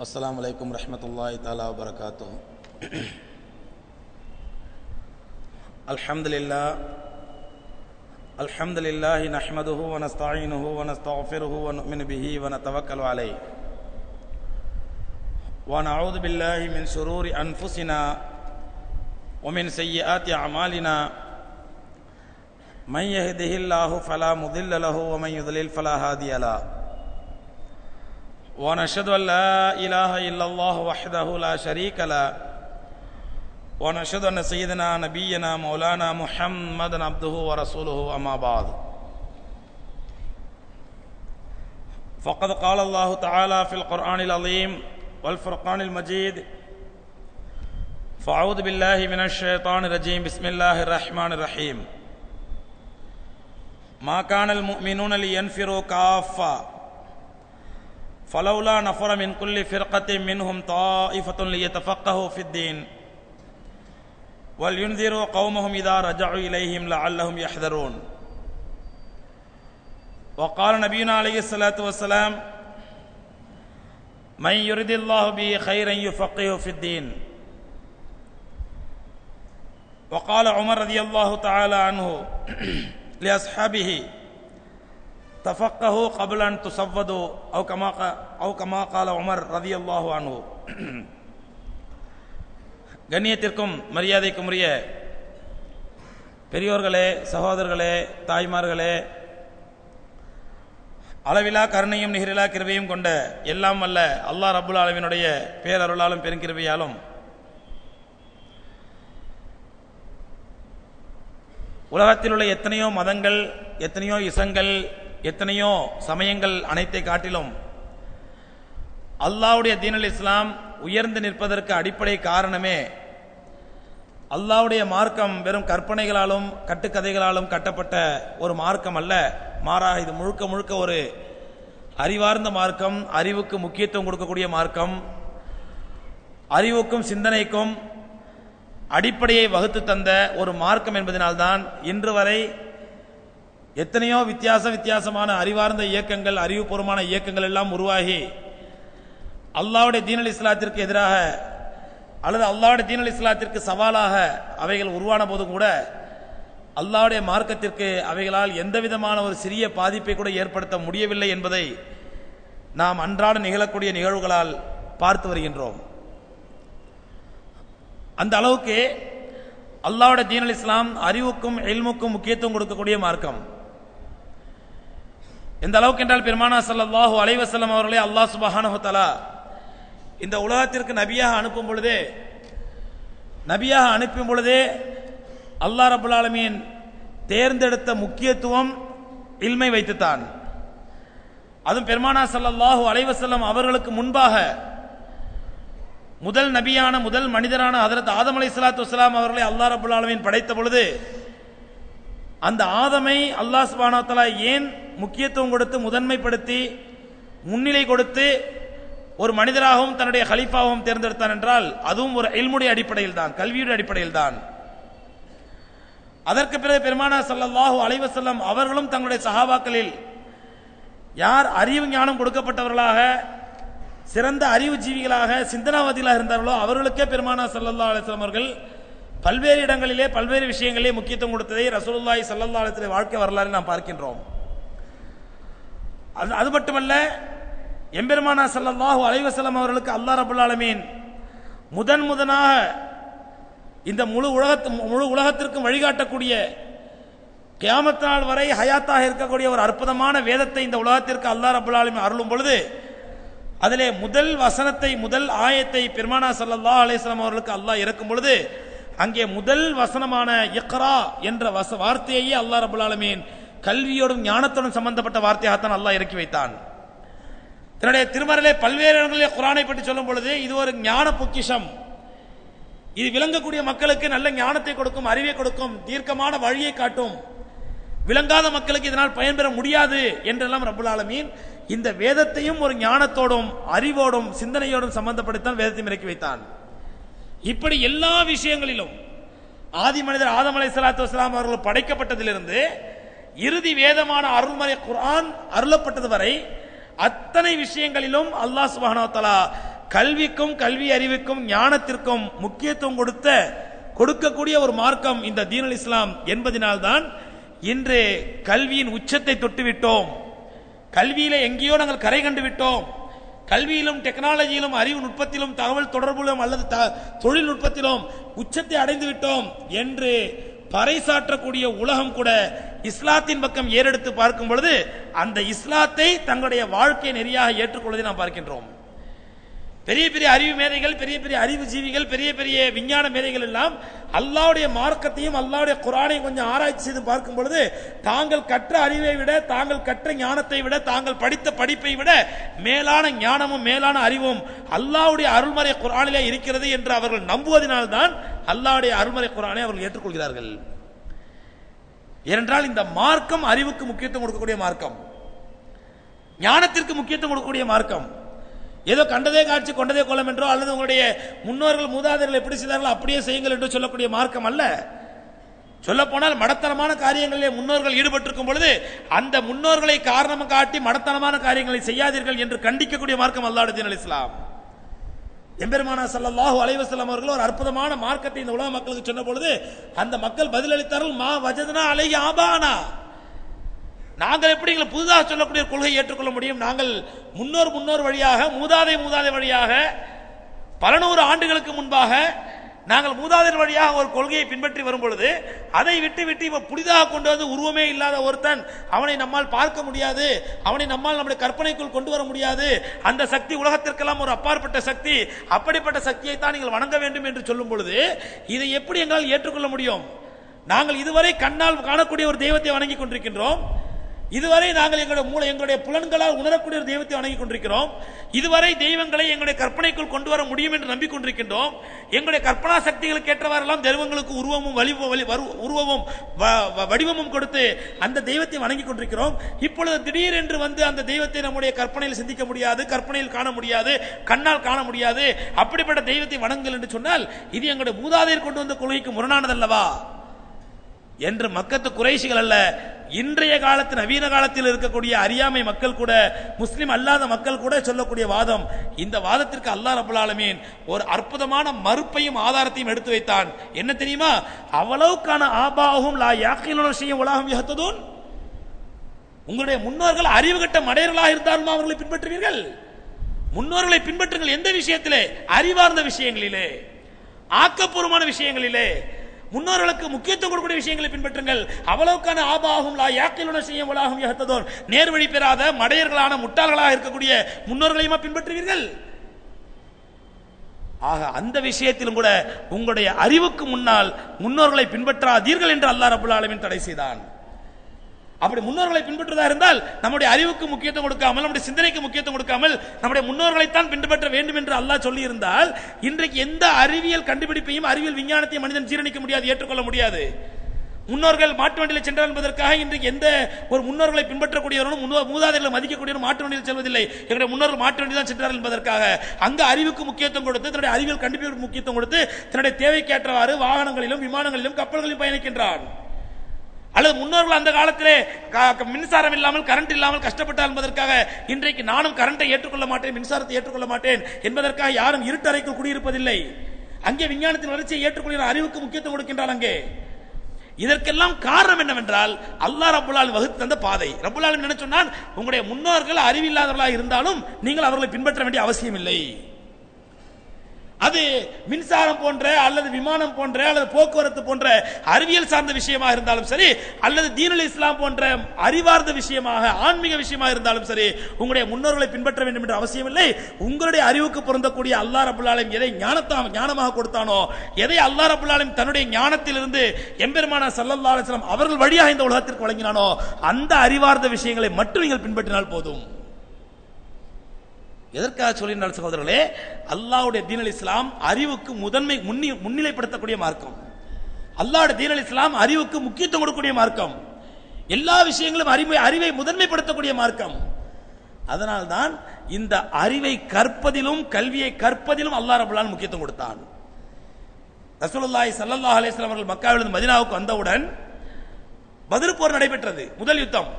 अस्सलामु अलैकुम रहमतुल्लाहि ताला व बरकातुहू। अल्हम्दुलिल्लाह नहमदुहु व नस्तईनुहु व नस्तगफिरुहु व नुमिनु बिही व नतवक्कलु अलैहि व नऊज़ु बिल्लाहि मिन शुरूरि अनफुसिना व मिन सय्यिआति अअमालिना मन यहदिहिल्लाहु फला मुदिल्ल लहु व मन युद्लिल फला हादिय लहु ونشهد أن لا إله إلا الله وحده لا شريك له ونشهد أن سيدنا نبينا مولانا محمد عبده ورسوله أما بعد فقد قال الله تعالى في القرآن العظيم والفرقان المجيد فأعوذ بالله من الشيطان الرجيم بسم الله الرحمن الرحيم ما كان المؤمنون لينفروا كافة فلولا نفر من كل فرقة منهم طائفة ليتفقهوا في الدين ولينذروا قومهم إذا رجعوا إليهم لعلهم يحذرون. وقال نبينا عليه الصلاة والسلام من يرد الله به خيرا يفقهه في الدين. وقال عمر رضي الله تعالى عنه لأصحابه تفقهوا قبل أن تصودوا أو كما قال عمر رضي الله عنه. கண்ணியத்திற்கும் மரியாதைக்கும் உரிய பெரியோர்களே, சகோதரர்களே, தாய்மார்களே, அளவிலா கருணையும் நிகரிலா கிருபையும் கொண்ட எல்லாம் வல்ல அல்லாஹ் ரப்புல் ஆலமீனுடைய பேரருளாலும் பெருங்கிருபையாலும் உலகத்தில் உள்ள எத்தனையோ மதங்கள், எத்தனையோ இசங்கள், எத்தனையோ சமயங்கள் அனைத்தை காட்டிலும் அல்லாஹ்வுடைய தீனுல் இஸ்லாம் உயர்ந்து நிற்பதற்கு அடிப்படை காரணமே அல்லாஹ்வுடைய மார்க்கம் வெறும் கற்பனைகளாலும் கட்டுக்கதைகளாலும் கட்டப்பட்ட ஒரு மார்க்கம் அல்ல. மாறாக இது முழுக்க முழுக்க ஒரு அறிவார்ந்த மார்க்கம், அறிவுக்கு முக்கியத்துவம் கொடுக்கக்கூடிய மார்க்கம், அறிவுக்கும் சிந்தனைக்கும் அடிப்படையை வகுத்து தந்த ஒரு மார்க்கம் என்பதனால்தான் இன்று வரை எத்தனையோ வித்தியாசமான அறிவார்ந்த இயக்கங்கள், அறிவுபூர்வமான இயக்கங்கள் எல்லாம் உருவாகி அல்லாஹ்வுடைய தீனுல் இஸ்லாத்திற்கு எதிராக அல்லது அல்லாஹ்வுடைய தீனுல் இஸ்லாத்திற்கு சவாலாக அவைகள் உருவான போதும் கூட அல்லாஹ்வுடைய மார்க்கத்திற்கு அவைகளால் எந்த விதமான ஒரு சிறிய பாதிப்பை கூட ஏற்படுத்த முடியவில்லை என்பதை நாம் அன்றாட நிகழக்கூடிய நிகழ்வுகளால் பார்த்து வருகின்றோம். அந்த அளவுக்கு அல்லாஹ்வுடைய தீனுல் இஸ்லாம் அறிவுக்கும் இல்முக்கும் முக்கியத்துவம் கொடுக்கக்கூடிய மார்க்கம். எந்த அளவுக்கு என்றால் பெருமானா ஸல்லல்லாஹு அலைஹி வஸல்லம் அவர்களை அல்லாஹ் சுப்ஹானஹு வ தஆலா இந்த உலகத்திற்கு நபியாக அனுப்பும் பொழுதே அல்லாஹ் ரப்பல் ஆலமீன் தேர்ந்தெடுத்த முக்கியத்துவம் இல்மை வைத்துத்தான். அதுவும் பெருமானா ஸல்லல்லாஹு அலைஹி வஸல்லம் அவர்களுக்கு முன்பாக முதல் நபியான முதல் மனிதரான ஹஜ்ரத் ஆதம் அலைஹிஸ்ஸலாத்து வஸ்ஸலாம் அவர்களை அல்லாஹ் ரப்பல் ஆலமீன் படைத்த பொழுது அந்த ஆதமை அல்லாஹ் சுப்ஹானஹு வ தஆலா ஏன் முக்கியத்துவம் கொடுத்து முதன்மைப்படுத்தி முன்னிலை கொடுத்து ஒரு மனிதராகவும் தன்னுடைய கலீஃபாவும் தேர்ந்தெடுத்தான் என்றால் அதுவும் ஒரு இல்முடைய அடிப்படையில் தான், கல்வியுடைய அடிப்படையில் தான். அதற்கு பிறகு பெருமானா ஸல்லல்லாஹு அலைஹி வஸல்லம் அவர்களும் தங்களுடைய சஹாபாக்களில் யார் அறிவு ஞானம் கொடுக்கப்பட்டவர்களாக, சிறந்த அறிவு ஜீவிகளாக, சிந்தனாவாதிகளாக இருந்தார்களோ அவர்களுக்கே பெருமானா ஸல்லல்லாஹு அலைஹி வஸல்லம் அவர்கள் பல்வேறு இடங்களிலே பல்வேறு விஷயங்களிலே முக்கியத்துவம் கொடுத்ததை ரசூலுல்லாஹி ஸல்லல்லாஹு அலைஹி வஸல்லம் வாழ்க்கை வரலாறு நாம் பார்க்கின்றோம். அது மட்டுமல்ல, எம்பெருமானா ஸல்லல்லாஹு அலைஹி வஸல்லம் அவர்களுக்கு அல்லாஹ் ரப்பல் ஆலமீன் முதனாக இந்த முழு உலகத்திற்கும் வழிகாட்டக்கூடிய கியாமத் நாள் வரை ஹயாத்தாக இருக்கக்கூடிய ஒரு அற்புதமான வேதத்தை இந்த உலகத்திற்கு அல்லாஹ் ரப்பல் ஆலமீன் அருளும் பொழுது அதிலே முதல் வசனத்தை, முதல் ஆயத்தை பெருமானா ஸல்லல்லாஹு அலைஹி வஸல்லம் அவர்களுக்கு அல்லாஹ் இறக்கும் பொழுது அங்கே முதல் வசனமான இக்ரா என்ற வார்த்தையே அல்லாஹ் ரப்பல் ஆலமீன் கல்வியோடும் ஞானத்தோடும் சம்பந்தப்பட்ட வார்த்தையாகத்தான் அல்லாஹ் இறக்கி வைத்தான். தன்னுடைய திருமறையிலே பல்வேறு இடங்களிலே குர்ஆனை பற்றி சொல்லும் பொழுது இது ஒரு ஞான பொக்கிஷம், இது விளங்கக்கூடிய மக்களுக்கு நல்ல ஞானத்தை கொடுக்கும், அறிவை கொடுக்கும், தீர்க்கமான வழியை காட்டும், விளங்காத மக்களுக்கு இதனால் பயன்பெற முடியாது என்றெல்லாம் ரப்பல் ஆலமீன் இந்த வேதத்தையும் ஒரு ஞானத்தோடும் அறிவோடும் சிந்தனையோடும் சம்பந்தப்படுத்தான் வேதத்தையும் இறக்கி வைத்தான். இப்படி எல்லா விஷயங்களிலும் ஆதி மனிதர் ஆதம் அலைஹிஸ்ஸலாத்து வஸ்ஸலாம் அவர்கள் படைக்கப்பட்டதிலிருந்து இறுதி வேதமான அருள்மறை குர்ஆன் அருளப்பட்டது வரை அத்தனை விஷயங்களிலும் அல்லாஹ் சுப்ஹானஹு வ தஆலா கல்விக்கும் கல்வி அறிவுக்கும் ஞானத்திற்கும் முக்கியத்துவம் கொடுக்கக்கூடிய ஒரு மார்க்கம் இந்த தீனுல் இஸ்லாம் என்பதனால்தான் இன்று கல்வியின் உச்சத்தை தொட்டுவிட்டோம். கல்வியில எங்கேயோ நாங்கள் கரை கண்டு விட்டோம். கல்வியிலும் டெக்னாலஜியிலும் அறிவு நுட்பத்திலும் தகவல் தொடர்பிலும் அல்லது தொழில்நுட்பத்திலும் உச்சத்தை அடைந்து விட்டோம் என்று பறைசாற்றக்கூடிய உலகம் கூட இஸ்லாத்தின் பக்கம் ஏறெடுத்து பார்க்கும் பொழுது அந்த இஸ்லாத்தை தங்களுடைய வாழ்க்கை நெறியாக ஏற்றுக்கொள்வதை நாம் பார்க்கின்றோம். பெரிய பெரிய அறிவு மேதைகள், பெரிய பெரிய அறிவு ஜீவிகள், பெரிய பெரிய விஞ்ஞான மேதைகள் எல்லாம் அல்லாஹ்வுடைய மார்க்கத்தையும் அல்லாஹ்வுடைய குர்ஆனையும் கொஞ்சம் ஆராய்ச்சி செய்து பார்க்கும் பொழுது தாங்கள் கற்ற அறிவை விட, தாங்கள் கற்ற ஞானத்தை விட, தாங்கள் படித்த படிப்பை விட மேலான ஞானமும் மேலான அறிவும் அல்லாஹ்வுடைய அருள்மறை குர்ஆனிலே இருக்கிறது என்று அவர்கள் நம்புவதனால்தான் அல்லாஹ்வுடைய அருள்மறை குர்ஆனை அவர்கள் ஏற்றுக்கொள்கிறார்கள். ஏனென்றால் இந்த மார்க்கம் அறிவுக்கு முக்கியத்துவம் கொடுக்கக்கூடிய மார்க்கம், ஞானத்திற்கு முக்கியத்துவம் கொடுக்கக்கூடிய மார்க்கம். ஏதோ கண்டதே காட்சி கொண்டதே கோலம் என்றோ அல்லது உங்களுடைய முன்னோர்கள் மூதாதையர்கள் எப்படி செய்தார்களோ அப்படியே செய்யுங்கள் என்று சொல்லக்கூடிய மார்க்கம் அல்ல. சொல்ல போனால் மடத்தனமான காரியங்களிலே முன்னோர்கள் ஈடுபட்டிருக்கும் பொழுது அந்த முன்னோர்களை காரணம் காட்டி மடத்தனமான காரியங்களை செய்யாதீர்கள் என்று கண்டிக்கக்கூடிய மார்க்கம் அல்லாஹ்வுடைய தீனுல் இஸ்லாம். எம்பெருமானார் ஸல்லல்லாஹு அலைஹி வஸல்லம் அவர்கள் ஒரு அற்புதமான மார்க்கத்தை இந்த உலக மக்களுக்கு சொன்ன பொழுது அந்த மக்கள் பதிலளித்தார்கள், மா வஜத்னா அலைஹி ஆபானா, நாங்கள் எப்படி புதிதாக சொல்லக்கூடிய கொள்கையை ஏற்றுக்கொள்ள முடியும்? நாங்கள் முன்னோர் வழியாக மூதாதை வழியாக பல நூறு ஆண்டுகளுக்கு முன்பாக நாங்கள் மூதாதையர் வழியாக ஒரு கொள்கையை பின்பற்றி வரும் பொழுது அதை விட்டு இவ புதிதாக கொண்டு வந்து உருவமே இல்லாத ஒருத்தன், அவனை நம்மால் பார்க்க முடியாது, அவனை நம்மால் நம்முடைய கற்பனைக்குள் கொண்டு வர முடியாது, அந்த சக்தி உலகத்திற்கெல்லாம் ஒரு அப்பாற்பட்ட சக்தி, அப்படிப்பட்ட சக்தியை தான் நீங்கள் வணங்க வேண்டும் என்று சொல்லும் பொழுது இதை எப்படி எங்களால் ஏற்றுக்கொள்ள முடியும்? நாங்கள் இதுவரை கண்ணால் காணக்கூடிய ஒரு தெய்வத்தை வணங்கி கொண்டிருக்கின்றோம், இதுவரை நாங்கள் எங்களுடைய புலன்களால் உணரக்கூடிய ஒரு தெய்வத்தை வணங்கி கொண்டிருக்கிறோம், இதுவரை தெய்வங்களை எங்களுடைய கற்பனைக்குள் கொண்டு வர முடியும் என்று நம்பிக்கொண்டிருக்கின்றோம், எங்களுடைய கற்பனா சக்திகளுக்கு ஏற்றவாறெல்லாம் தெய்வங்களுக்கு உருவமும் வடிவமும் கொடுத்து அந்த தெய்வத்தை வணங்கி கொண்டிருக்கிறோம். இப்பொழுது திடீர் என்று வந்து அந்த தெய்வத்தை நம்முடைய கற்பனையில் சிந்திக்க முடியாது, கற்பனையில் காண முடியாது, கண்ணால் காண முடியாது, அப்படிப்பட்ட தெய்வத்தை வணங்குங்கள் என்று சொன்னால் இது எங்களுடைய மூதாதையர் கொண்டு வந்த கொள்கைக்கு முரணானதல்லவா என்று மக்கத்து குறைஷிகள் அல்ல, இன்றைய காலத்து நவீன காலத்தில் இருக்கக்கூடிய அறியாமை மக்கள் கூட, முஸ்லிம் அல்லாத மக்கள் கூட சொல்லக்கூடிய வாதம். இந்த வாதத்திற்கு அல்லாஹ் ரப்பல் ஆலமீன் ஒரு அற்புதமான மறுப்பையும் ஆதாரத்தையும் எடுத்து வைத்தான். என்ன தெரியுமா? அவ்வளவுக்கான ஆபாஹும் லா யாகிலுன ஷைஅன் வலாஹும் யஹ்ததூன், உங்களுடைய முன்னோர்கள் அறிவு கட்ட மடையர்களாக இருந்தாலும் அவர்களை பின்பற்றுவீர்கள். முன்னோர்களை பின்பற்றுங்கள். எந்த விஷயத்திலே? அறிவார்ந்த விஷயங்களிலே, ஆக்கப்பூர்வமான விஷயங்களிலே, முன்னோர்களுக்கு முக்கியத்துவம் கொடுக்கக்கூடிய விஷயங்களை பின்பற்றுங்கள். அவ்வளவுக்கான ஆபாகும் லா யாக்கிலுன ஷைஅன் வலாஹும் யஹ்ததூன், நேர்வழி பெறாத மடையர்களான முட்டாள்களாக இருக்கக்கூடிய முன்னோர்களையுமா பின்பற்றுவீர்கள்? ஆக அந்த விஷயத்திலும் கூட உங்களுடைய அறிவுக்கு முன்னால் முன்னோர்களை பின்பற்றாதீர்கள் என்று அல்லாஹ் ரப்பல் ஆலமீன் தடை செய்தான். அப்படி முன்னோர்களை பின்பற்றுவதா இருந்தால் நம்முடைய அறிவுக்கு முக்கியத்துவம் கொடுக்காமல், நம்முடைய சிந்தனைக்கு முக்கியத்துவம் கொடுக்காமல் நம்முடைய முன்னோர்களைத்தான் பின்பற்ற வேண்டும் என்று அல்லாஹ் சொல்லி இருந்தால் இன்றைக்கு எந்த அறிவியல் கண்டுபிடிப்பையும் அறிவியல் விஞ்ஞானத்தையும் மனிதன் ஜீரணிக்க முடியாது, ஏற்றுக்கொள்ள முடியாது. முன்னோர்கள் மாட்டு வண்டியில் சென்றார் என்பதற்காக இன்றைக்கு எந்த ஒரு முன்னோர்களை பின்பற்றக்கூடியவரும் மூதாதையர்களை மதிக்கக்கூடியவரும் மாட்டு வண்டியில் செல்வதில்லை. எங்களுடைய முன்னோர்கள் மாட்டு வண்டி தான் சென்றார்கள் என்பதற்காக அங்கு அறிவுக்கு முக்கியத்துவம் கொடுத்து, தன்னுடைய அறிவியல் கண்டுபிடிப்புக்கு முக்கியத்துவம் கொடுத்து தன்னுடைய தேவைக்கேற்றவாறு வாகனங்களிலும் விமானங்களிலும் கப்பல்களிலும் பயணிக்கின்றான். அல்லது முன்னோர்கள் அந்த காலத்திலே மின்சாரம் இல்லாமல் கரண்ட் இல்லாமல் கஷ்டப்பட்டார் என்பதற்காக இன்றைக்கு நானும் கரண்டை ஏற்றுக்கொள்ள மாட்டேன், மின்சாரத்தை ஏற்றுக்கொள்ள மாட்டேன் என்பதற்காக யாரும் இருட்டறைக்குள் குடியிருப்பதில்லை. அங்கே விஞ்ஞானத்தின் வளர்ச்சியை ஏற்றுக்கொள்கிற அறிவுக்கு முக்கியத்துவம் கொடுக்கின்றார். அங்கே இதற்கெல்லாம் காரணம் என்னவென்றால் அல்லாஹ் ரப்பல் ஆலமீன் வகுத்து தந்த பாதை. ரப்பல் ஆலமீன் என்ன சொன்னான்? உங்களுடைய முன்னோர்கள் அறிவில்லாதவர்களாக இருந்தாலும் நீங்கள் அவர்களை பின்பற்ற வேண்டிய அவசியம் இல்லை. அது மின்சாரம் போன்ற அல்லது விமானம் போன்ற அல்லது போக்குவரத்து போன்ற அறிவியல் சார்ந்த விஷயமாக இருந்தாலும் சரி, அல்லது தீனுல் இஸ்லாம் போன்ற அறிவார்ந்த விஷயமாக ஆன்மீக விஷயமாக இருந்தாலும் சரி, உங்களுடைய முன்னோர்களை பின்பற்ற வேண்டும் என்ற அவசியம் இல்லை. உங்களுடைய அறிவுக்கு பொருந்தக்கூடிய அல்லாஹ் ரப்பல் ஆலமீன் எதை ஞானமாக கொடுத்தானோ, எதை அல்லாஹ் ரப்பல் ஆலமீன் தன்னுடைய ஞானத்திலிருந்து எம்பெருமானார் ஸல்லல்லாஹு அலைஹி வஸல்லம் அவர்கள் வழியாக இந்த உலகத்திற்கு வழங்கினானோ அந்த அறிவார்ந்த விஷயங்களை மட்டும் நீங்கள் பின்பற்றினால் போதும். எதற்காக சொல்லினார் சகோதரர்களே? அல்லாஹ்வுடைய தீனுல் இஸ்லாம் அறிவுக்கு முன்னிலைப்படுத்தக்கூடிய மார்க்கம். அல்லாஹ்வுடைய தீனுல் இஸ்லாம் அறிவுக்கு முக்கியத்துவம் கொடுக்கக்கூடிய மார்க்கம். எல்லா விஷயங்களும் அறிவை முதன்மைப்படுத்தக்கூடிய மார்க்கம். அதனால்தான் இந்த அறிவை கற்பதிலும் கல்வியை கற்பதிலும் அல்லாஹ் ரப்பல் ஆலமீன் முக்கியத்துவம் கொடுத்தான். ரசூலுல்லாஹி ஸல்லல்லாஹு அலைஹி வஸல்லம் அவர்கள் மக்காவிலிருந்து மதீனாவுக்கு வந்தவுடன் பத்ர் போர் நடைபெற்றது, முதல் யுத்தம்.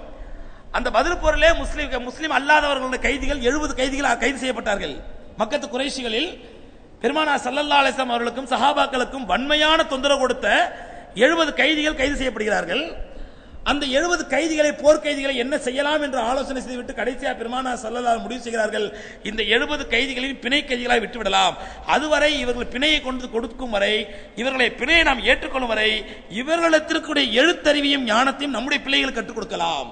அந்த பத்ர் போரிலே முஸ்லிம் அல்லாதவர்களுடைய கைதிகள் 70 கைதிகள் கைது செய்யப்பட்டார்கள். மக்கத்து குறைஷிகளில் பெருமானார் ஸல்லல்லாஹு அலைஹி வஸல்லம் அவர்களுக்கும் சஹாபாக்களுக்கும் வன்மையான தொந்தரவு கொடுத்த 70 கைதிகள் கைது செய்யப்படுகிறார்கள். அந்த 70 கைதிகளை, போர் கைதிகளை என்ன செய்யலாம் என்று ஆலோசனை செய்துவிட்டு கடைசியாக பெருமானார் ஸல்லல்லாஹு அலைஹி முடிவு செய்கிறார்கள், இந்த 70 கைதிகளின் பிணை கைதிகளாக விட்டுவிடலாம். அதுவரை இவர்கள் பிணையை கொண்டு கொடுக்கும் வரை, இவர்களை பிணையை நாம் ஏற்றுக்கொள்ளும் வரை இவர்களுக்கு எழுத்தறிவையும் ஞானத்தையும் நம்முடைய பிள்ளைகளுக்கு கற்றுக் கொடுக்கலாம்.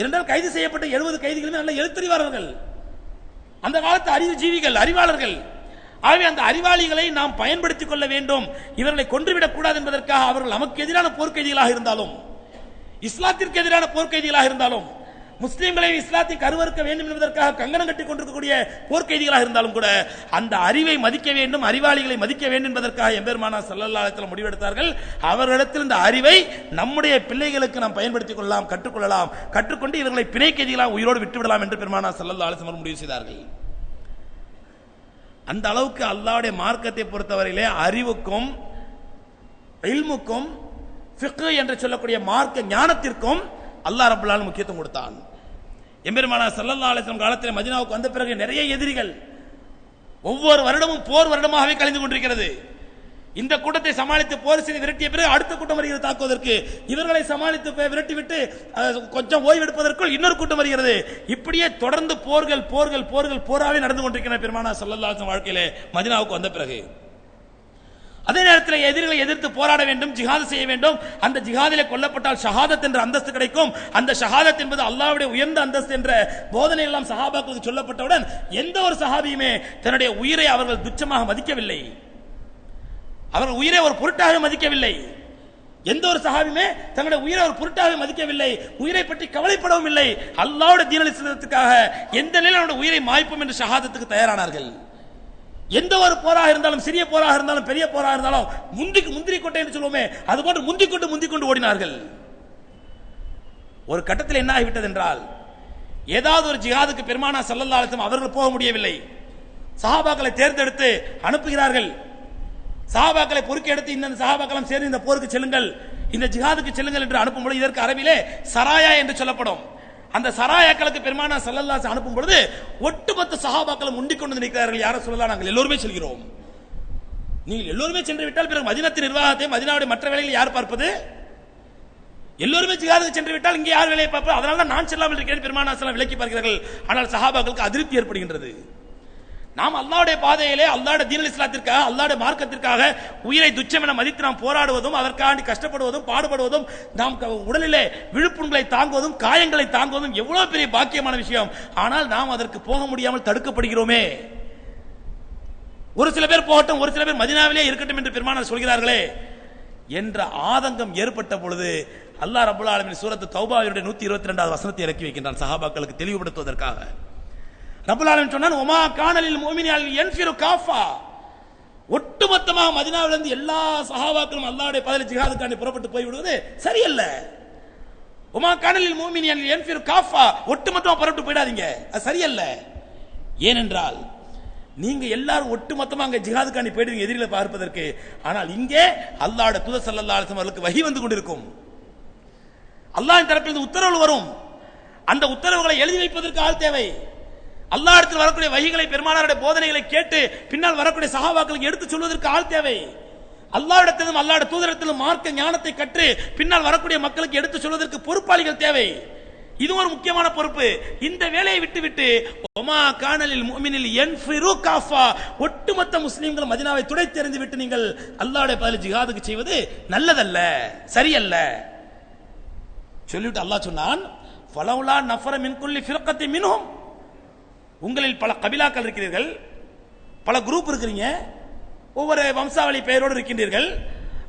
இரண்டால் கைது செய்யப்பட்ட 70 கைதிகளுமே நல்ல எழுத்தறிவாளர்கள், அந்த காலத்து அறிவு ஜீவிகள், அறிவாளர்கள். ஆகவே அந்த அறிவாளிகளை நாம் பயன்படுத்திக் கொள்ள வேண்டும். இவர்களை கொன்றுவிடக் கூடாது என்பதற்காக அவர்கள் நமக்கு எதிரான போர்க்கைதிகளாக இருந்தாலும், இஸ்லாத்திற்கு எதிரான போர்க்கைதிகளாக இருந்தாலும், முஸ்லிம்களை இஸ்லாத்தை கருவறுக்க வேண்டும் என்பதற்காக கங்கணம் கட்டிக் கொண்டிருக்கக்கூடிய போர்க்கைதிகளாக இருந்தாலும் கூட அந்த அறிவை மதிக்க வேண்டும், அறிவாளிகளை மதிக்க வேண்டும் என்பதற்காக எம்பெருமானார் ஸல்லல்லாஹு அலைஹி வஸல்லம் முடிவெடுத்தார்கள். அவர்களிடத்தில் இந்த அறிவை நம்முடைய பிள்ளைகளுக்கு நாம் பயன்படுத்திக் கொள்ளலாம், கற்றுக்கொள்ளலாம். கற்றுக்கொண்டு இவர்களை பிணை கைதிகளாக உயிரோடு விட்டுவிடலாம் என்று பெருமானார் ஸல்லல்லாஹு அலைஹி வஸல்லம் முடிவு செய்தார்கள். அந்த அளவுக்கு அல்லாஹ்வுடைய மார்க்கத்தை பொறுத்தவரையிலே அறிவுக்கும் இல்முக்கும் ஃபிக்ஹ் என்று சொல்லக்கூடிய மார்க்க ஞானத்திற்கும் அல்லாஹ் ரப்பல் ஆலமீன் முக்கியத்துவம் கொடுத்தான். எம்பெருமானார் ஸல்லல்லாஹு அலைஹி வஸல்லம் காலத்தில் மதீனாவுக்கு வந்த பிறகு நிறைய எதிரிகள், ஒவ்வொரு வருடமும் போர் வருடமாகவே கழிந்து கொண்டிருக்கிறது. இந்த கூட்டத்தை சமாளித்து போர் செய்து விரட்டிய பிறகு அடுத்த கூட்டம் வருகிறது தாக்குவதற்கு. இவர்களை சமாளித்து விரட்டிவிட்டு கொஞ்சம் ஓய்வெடுப்பதற்குள் இன்னொரு கூட்டம் வருகிறது. இப்படியே தொடர்ந்து போர்கள் போர்கள் போர்கள் போராவே நடந்து கொண்டிருக்கிற பெருமானார் ஸல்லல்லாஹு அலைஹி வஸல்லம் வாழ்க்கையிலே மதீனாவுக்கு வந்த பிறகு அதே நேரத்தில் எதிரிகளை எதிர்த்து போராட வேண்டும், ஜிஹாத் செய்ய வேண்டும். அந்த ஜிஹாதிலே கொல்லப்பட்டால் ஷஹாதத் என்ற அந்தஸ்து கிடைக்கும். அந்த ஷஹாதத் என்பது அல்லாஹ்வுடைய உயர்ந்த அந்தஸ்து என்ற போதனை எல்லாம் சஹாபாக்களுக்கு சொல்லப்பட்டவுடன் எந்த ஒரு சஹாபியுமே தன்னுடைய உயிரை அவர்கள் துச்சமாக மதிக்கவில்லை, அவர்கள் உயிரை ஒரு பொருட்டாக மதிக்கவில்லை. எந்த ஒரு சஹாபியுமே தங்களுடைய உயிரை ஒரு பொருட்டாக மதிக்கவில்லை, உயிரை பற்றி கவலைப்படவும் இல்லை. அல்லாஹ்வுடைய தீன் இஸ்லாத்துக்காக எந்த நிலையில் அவருடைய உயிரை மாய்ப்போம் என்று ஷஹாதத்துக்கு தயாரானார்கள். எந்த ஒரு போராக இருந்தாலும், சிறிய போராக இருந்தாலும் பெரிய போராக இருந்தாலும் முந்திரி கொட்டை என்று சொல்லுவோமே, அதுபோன்று முந்திக்கொண்டு ஓடினார்கள். ஒரு கட்டத்தில் என்ன ஆகிவிட்டது என்றால், ஏதாவது ஒரு ஜிஹாதுக்கு பெருமானார் ஸல்லல்லாஹு அலைஹி வஸல்லம் அவர்கள் போக முடியவில்லை. சஹாபாக்களை தேர்ந்தெடுத்து அனுப்புகிறார்கள். சஹாபாக்களை பொறுக்கி எடுத்து இந்த சஹாபாக்களும் சேர்ந்து இந்த போருக்கு செல்லுங்கள், இந்த ஜிஹாதுக்கு செல்லுங்கள் என்று அனுப்பும்போது இதற்கு அரபிலே சராயா என்று சொல்லப்படும். அந்த சராயாக்களுக்கு பெருமானார் ஸல்லல்லாஹு அலைஹி வஸல்லம் அனுப்பும் பொழுது ஒட்டுமொத்த சஹாபாக்களும் முண்டிக் கொண்டு நிற்கிறார்கள். யார சொல்லலாம், நாங்கள் எல்லோருமே செல்கிறோம். நீங்கள் எல்லோருமே சென்று விட்டால் பிறகு மதீனத்தின் நிர்வாகத்தை, மதீனாவுடைய மற்ற வேலைகளை யார் பார்ப்பது? எல்லோருமே ஜிஹாதுக்கு சென்று விட்டால் இங்கே யார் வேலையை பார்ப்பது? அதனால தான் நான் செல்லாமல் இருக்கிறேன் பெருமானார் ஸல்லல்லாஹு அலைஹி வஸல்லம் விலக்கி பார்க்கிறார்கள். ஆனால் சஹாபாக்களுக்கு அதிருப்தி ஏற்படுகின்றது. நாம் அல்லாஹ்வுடைய பாதையிலே, அல்லாஹ்வுடைய தீன் இஸ்லாத்திற்காக, அல்லாஹ்வுடைய மார்க்கத்திற்காக உயிரை துச்சம் என மதித்து நாம் போராடுவதும், அதற்காண்டி கஷ்டப்படுவதும், பாடுபடுவதும், நாம் உடலிலே விழுப்புண்களை தாங்குவதும், காயங்களை தாங்குவதும் எவ்வளவு பெரிய பாக்கியமான விஷயம். ஆனால் நாம் அதற்கு போக முடியாமல் தடுக்கப்படுகிறோமே. ஒரு சில பேர் போகட்டும், ஒரு சில பேர் மதீனாவிலே இருக்கட்டும் என்று பெருமானார் சொல்கிறார்களே என்ற ஆதங்கம் ஏற்பட்ட பொழுது அல்லாஹ் ரப்பல் ஆலமீன் சூரத்து தௌபாவினுடைய 122வது வசனத்தை இறக்கி வைக்கின்றான் சஹாபாக்களுக்கு தெளிவுபடுத்துவதற்காக. ரப்பல் ஆலமீன் சொன்னான், ஒமா கானலில் முஃமினீன் யன்ஃபிரு காஃபா, ஒட்டுமொத்தமாக மதீனாவிலிருந்து எல்லா சஹாபாக்களும் அல்லாஹ்வுடைய பாதையில் ஜிஹாதுக்காண்டி புறப்பட்டு போய் விடுவது சரியல்ல. ஒமா கானலில் முஃமினீன் யன்ஃபிரு காஃபா, ஒட்டுமொத்தமாக புறப்பட்டு போயிடாதீங்க, அது சரியல்ல. ஏனென்றால் நீங்க எல்லாரும் ஒட்டுமொத்தமாக அங்கே ஜிஹாதுக்காண்டி போயிடுவீங்க எதிரிகளை பார்ப்பதற்கு. ஆனால் இங்கே அல்லாஹ்வுடைய தூதர் ஸல்லல்லாஹு அலைஹி வஸல்லம் அவர்களுக்கு வஹி வந்து கொண்டிருக்கும். அல்லாஹ்வின் தரப்பிலிருந்து உத்தரவு வரும். அந்த உத்தரவுகளை எழுதி வைப்பதற்கு ஆள் தேவை. அல்லாஹ்விடத்தில் வரக்கூடிய வஹிகளை, பெருமானாருடைய போதனைகளை கேட்டு பின்னால் வரக்கூடிய சஹாபாக்களுக்கு எடுத்து சொல்வதற்கு ஆள் தேவை. அல்லாஹ்விடத்திலும் அல்லாஹ்வுடைய தூதரிடத்திலும் மார்க்க ஞானத்தை கற்று பின்னால் வரக்கூடிய மக்களுக்கு எடுத்து சொல்வதற்கு பொறுப்பாளிகள் தேவை. இது ஒரு முக்கியமான பொறுப்பு. இந்த வேலையை விட்டுவிட்டு ஒமா கானலில் முஃமினில் யன்ஃபிரு காஃபா, ஒட்டுமொத்த முஸ்லிம்கள் மதீனாவை துடைத்து எறிந்து விட்டு நீங்கள் அல்லாஹ்வுடைய பாதையில் ஜிஹாதுக்கு செய்வது நல்லதல்ல, சரியல்ல சொல்லிவிட்டு அல்லாஹ் சொன்னான், ஃபலௌலா நஃபர மின் குல்லி ஃபிர்கத்தின் மின்ஹும், உங்களில் பல கபிலாக்கள் இருக்கிறீர்கள், பல குரூப் இருக்கிறீங்க, ஒவ்வொரு வம்சாவளி பெயரோடு இருக்கின்றீர்கள்.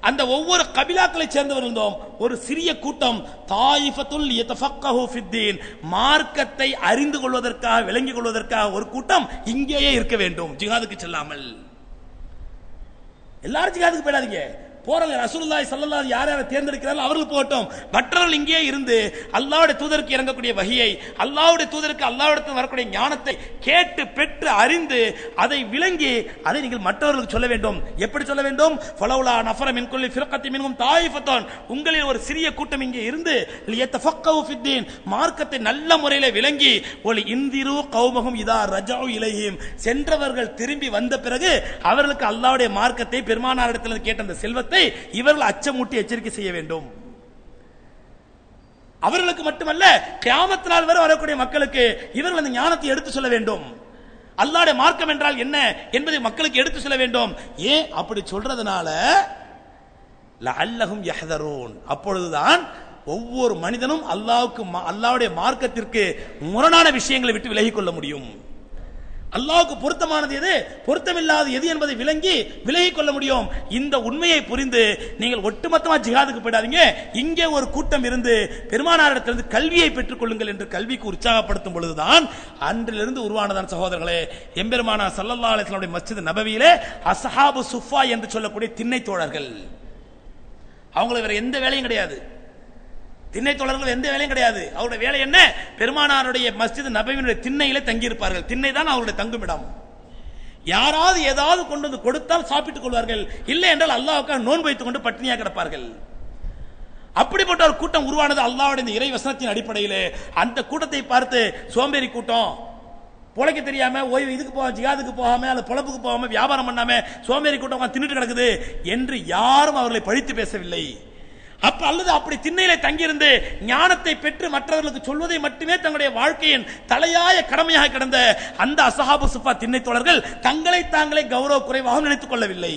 அந்த ஒவ்வொரு கபிலாக்களை சேர்ந்தவர் இருந்தோம், ஒரு சிறிய கூட்டம் தாயிஃபத்துல் யதஃபக்கஹு ஃபித்தீன், மார்க்கத்தை அறிந்து கொள்வதற்காக, விளங்கிக் கொள்வதற்காக ஒரு கூட்டம் இங்கேயே இருக்க வேண்டும், ஜிஹாதுக்கு செல்லாமல். எல்லாரும் ஜிஹாதுக்கு போயிடாதீங்க, போறாங்க. ரசூலுல்லாஹி ஸல்லல்லாஹு அலைஹி யார் யாரை தேர்ந்தெடுக்கிறார்கள் அவர்கள் போகட்டும், மற்றவர்கள் இங்கே இருந்து அல்லாஹ்வுடைய தூதருக்கு இறங்கக்கூடிய வஹியை, அல்லாஹ்வுடைய தூதருக்கு அல்லாஹ்விடத்தில் வரக்கூடிய ஞானத்தை கேட்டு பெற்று அறிந்து அதை விளங்கி அதை நீங்கள் மற்றவர்களுக்கு சொல்ல வேண்டும். எப்படி சொல்ல வேண்டும்? ஃபலௌலா நஃபர மின் குல்லி ஃபிர்கத்தின் மின்ஹும் தாயிஃபத்துன், உங்களில் ஒரு சிறிய கூட்டம் இங்கே இருந்து லியத்தஃபக்கஹு ஃபித்தீன், மார்க்கத்தை நல்ல முறையில் விளங்கி, ஒலி இந்திரு கௌமஹும் இதா ரஜஉ இலைஹிம், சென்றவர்கள் திரும்பி வந்த பிறகு அவர்களுக்கு அல்லாஹ்வுடைய மார்க்கத்தை பெருமானாரிடத்தில் கேட்ட அந்த செல்வத்தை இவர்கள் அச்சமூட்டி எச்சரிக்கை செய்ய வேண்டும். அவர்களுக்கு மட்டுமல்ல, கியாமத் நாள் வரை வரக்கூடிய மக்களுக்கு இவர்கள் அந்த ஞானத்தை எடுத்து சொல்ல வேண்டும். அல்லாஹ்வுடைய மார்க்கம் என்றால் என்ன என்பதை மக்களுக்கு எடுத்து சொல்ல வேண்டும். ஏன் அப்படி சொல்றதுனால லஅல்லஹும் யஹ்தரூன், அப்பொழுதுதான் ஒவ்வொரு மனிதனும் அல்லாஹ்வுடைய மார்க்கத்திற்கு முரணான விஷயங்களை விட்டு விலகிக் கொள்ள முடியும். அல்லாஹ்வுக்கு பொருத்தமானது எது, பொருத்தமில்லாத எது என்பதை விளங்கி விலகிக் கொள்ள முடியும். இந்த உண்மையை புரிந்து நீங்கள் ஒட்டுமொத்தமா ஜிஹாதுக்கு போயிடாதீங்க. இங்கே ஒரு கூட்டம் இருந்து பெருமானாரிடத்திலிருந்து கல்வியை பெற்றுக் கொள்ளுங்கள் என்று கல்விக்கு உற்சாகப்படுத்தும் பொழுதுதான் அன்றிலிருந்து உருவானதான் சகோதரர்களே எம்பெருமானார் ஸல்லல்லாஹு அலைஹி வஸல்லம் மஸ்ஜித் நபவியிலே அஸ்ஹாபு சுஃபா என்று சொல்லக்கூடிய திண்ணை தோழர்கள், அவங்களுக்கு வேற எந்த வேலையும் கிடையாது. திண்ணை தோழர்கள் எந்த வேலையும் கிடையாது. அவருடைய வேலை என்ன? பெருமானாருடைய மஸ்ஜித் நபவியினுடைய திண்ணையிலே தங்கி இருப்பார்கள். திண்ணை தான் அவருடைய தங்குமிடம். யாராவது ஏதாவது கொண்டு வந்து கொடுத்தால் சாப்பிட்டுக் கொள்வார்கள், இல்லை என்றால் அல்லாஹ்வுக்காக நோன்பு வைத்துக் கொண்டு பட்டினியாக கிடப்பார்கள். அப்படிப்பட்ட ஒரு கூட்டம் உருவானது அல்லாஹ்வுடைய இந்த இறை வசனத்தின் அடிப்படையிலே. அந்த கூட்டத்தை பார்த்து சோம்பேறி கூட்டம், பொழைக்க தெரியாம ஓய்வு இதுக்கு போகாம ஜிஹாதுக்கு போகாம அல்ல பொழப்புக்கு போகாம வியாபாரம் பண்ணாம சோம்பேறி கூட்டம் தின்னுட்டு கிடக்குது என்று யாரும் அவர்களை பழித்து பேசவில்லை. அல்லது அப்படி திண்ணையிலே தங்கியிருந்து ஞானத்தை பெற்று மற்றவர்களுக்கு சொல்வதை மட்டுமே தங்களுடைய வாழ்க்கையின் தலையாய கடமையாக கிடந்த அந்த அஸ்ஹாபு சுஃபா திண்ணை தோழர்கள் தங்களை தாங்களே கௌரவ குறைவாக நினைத்துக் கொள்ளவில்லை.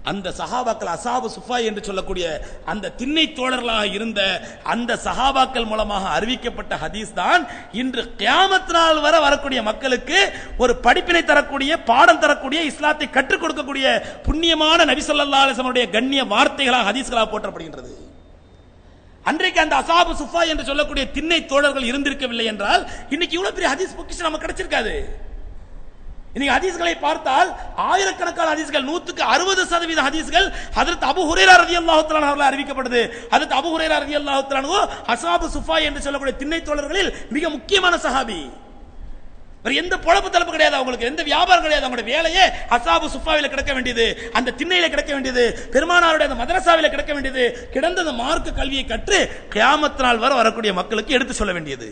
அந்த சஹாபாக்கள் அஸ்ஹாபு சுஃபா என்று சொல்லக்கூடிய அந்த திண்ணை தோழர்களாக இருந்த அந்த சஹாபாக்கள் மூலமாக அறிவிக்கப்பட்ட ஹதீஸ் தான் இன்று கியாமத் நாள் வரை வரக்கூடிய மக்களுக்கு ஒரு படிப்பினை தரக்கூடிய, பாடம் தரக்கூடிய, இஸ்லாத்தை கற்றுக் கொடுக்கக்கூடிய புண்ணியமான நபி ஸல்லல்லாஹு அலைஹி வஸல்லம் கண்ணிய வார்த்தைகளாக ஹதீஸ்களாக போற்றப்படுகின்றது. அன்றைக்கு அந்த அஸ்ஹாபு சுஃபா என்று சொல்லக்கூடிய திண்ணை தோழர்கள் இருந்திருக்கவில்லை என்றால் இன்னைக்கு இவ்வளவு பெரிய ஹதீஸ் பொக்கிஷம் நமக்கு கிடைச்சிருக்காது. இன்னைக்கு ஹதீஸ்களை பார்த்தால் ஆயிரக்கணக்கான ஹதீஸ்கள், 160% ஹதீஸ்கள் ஹஜ்ரத் அபூ ஹுரைரா রাদিয়াল্লাহு தஆலா அவர்களால் அறிவிக்கப்படுது. ஹஜ்ரத் அபூ ஹுரைரா রাদিয়াল্লাহு தஆலா அஸ்ஹாபு சுஃபா என்று சொல்லக்கூடிய திண்ணை தோழர்களில் மிக முக்கியமான சஹாபி. வேற எந்த பொழப்பு தலைப்பு கிடையாது, அவங்களுக்கு எந்த வியாபாரம் கிடையாது. அவங்களுடைய வேலையே அஸ்ஹாபு சுஃபாவில கிடக்க வேண்டியது, அந்த திண்ணையில கிடக்க வேண்டியது, பெருமானாருடைய அந்த மதரசாவில கிடக்க வேண்டியது, கிடந்த அந்த மார்க்க கல்வியை கற்று கியாமத் நாள் வரை வரக்கூடிய மக்களுக்கு எடுத்து சொல்ல வேண்டியது.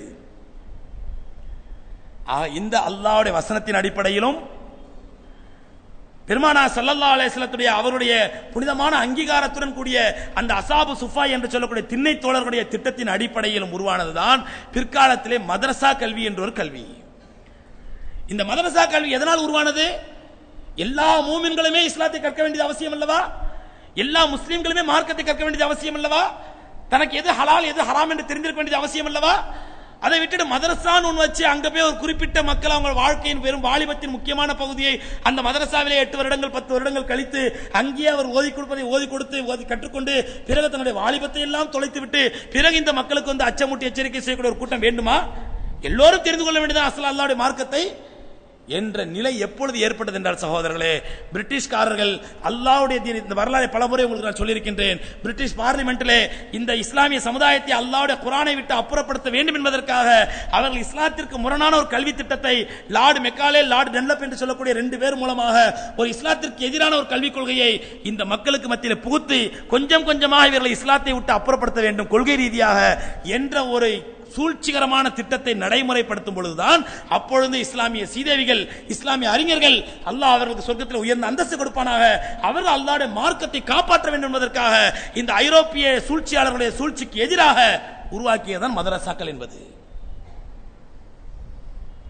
இந்த அல்லாஹ்வுடைய வசனத்தின் அடிப்படையிலும் பெருமானார் ஸல்லல்லாஹு அலைஹி வஸல்லத்துடைய அவருடைய புனிதமான அங்கீகாரத்துடன் கூடிய அந்த அஸ்ஹாபு சுஃபா என்று சொல்லக்கூடிய திண்ணை தோழர்களுடைய திட்டத்தின் அடிப்படையிலும் உருவானதுதான் பிற்காலத்திலே மதரசா கல்வி என்ற ஒரு கல்வி. இந்த மதரசா கல்வி எதனால் உருவானது? எல்லா மூமின்களுமே இஸ்லாத்தை கற்க வேண்டியது அவசியம் அல்லவா? எல்லா முஸ்லிம்களுமே மார்க்கத்தை கற்க வேண்டியது அவசியம் அல்லவா? தனக்கு எது ஹலால் எது ஹராம் என்று தெரிந்திருக்க வேண்டியது அவசியம் அல்லவா? அதை விட்டுட்டு மதரசான்னு ஒன்று வச்சு அங்க போய் ஒரு குறிப்பிட்ட மக்கள் அவங்க வாழ்க்கையின் பெரும் வாலிபத்தின் முக்கியமான பகுதியை அந்த மதரசாவிலே 8 வருடங்கள் 10 வருடங்கள் கழித்து அங்கேயே அவர் ஓதி கொடுப்பதை ஓதி கொடுத்து கற்றுக்கொண்டு பிறகு தன்னுடைய வாலிபத்தை எல்லாம் தொலைத்து விட்டு பிறகு இந்த மக்களுக்கு வந்து அச்சமூட்டி எச்சரிக்கை செய்யக்கூடிய ஒரு கூட்டம் வேண்டுமா? எல்லோரும் தெரிந்து கொள்ள வேண்டியது அஸ்ஸல் அல்லாஹ்வுடைய மார்க்கத்தை என்ற நிலை எப்பொழுது ஏற்பட்டது என்றால் சகோதரர்களே, பிரிட்டிஷ்காரர்கள் அல்லாஹ்வுடைய தீன், இந்த வரலாறை பலமுறை உங்களுக்கு நான் சொல்லியிருக்கின்றேன். பிரிட்டிஷ் பார்லிமெண்டிலே இந்த இஸ்லாமிய சமுதாயத்தை அல்லாஹ்வுடைய குர்ஆனை விட்டு அப்புறப்படுத்த வேண்டும் என்பதற்காக அவர்கள் இஸ்லாத்திற்கு முரணான ஒரு கல்வி திட்டத்தை லார்ட் மெக்காலே, லார்ட் டன்லப் என்று சொல்லக்கூடிய 2 பேர் மூலமாக ஒரு இஸ்லாத்திற்கு எதிரான ஒரு கல்விக் கொள்கையை இந்த மக்களுக்கு மத்தியில் புகுத்தி கொஞ்சம் கொஞ்சமாக இவர்களை இஸ்லாத்தை விட்டு அப்புறப்படுத்த வேண்டும் கொள்கை ரீதியாக என்ற ஒரு சூழ்ச்சிகரமான திட்டத்தை நடைமுறைப்படுத்தும் பொழுதுதான் அப்பொழுது இஸ்லாமிய சீதேவிகள், இஸ்லாமிய அறிஞர்கள் அல்லாஹ் அவர்களுக்கு சொர்க்கத்தில் உயர்ந்த அந்தஸ்து கொடுப்பானாக, அவர்கள் அல்லாஹ்வுடைய மார்க்கத்தை காப்பாற்ற வேண்டும் என்பதற்காக இந்த ஐரோப்பிய சூழ்ச்சியாளர்களுடைய சூழ்ச்சிக்கு எதிராக உருவாக்கியதான் மதரசாக்கள் என்பது.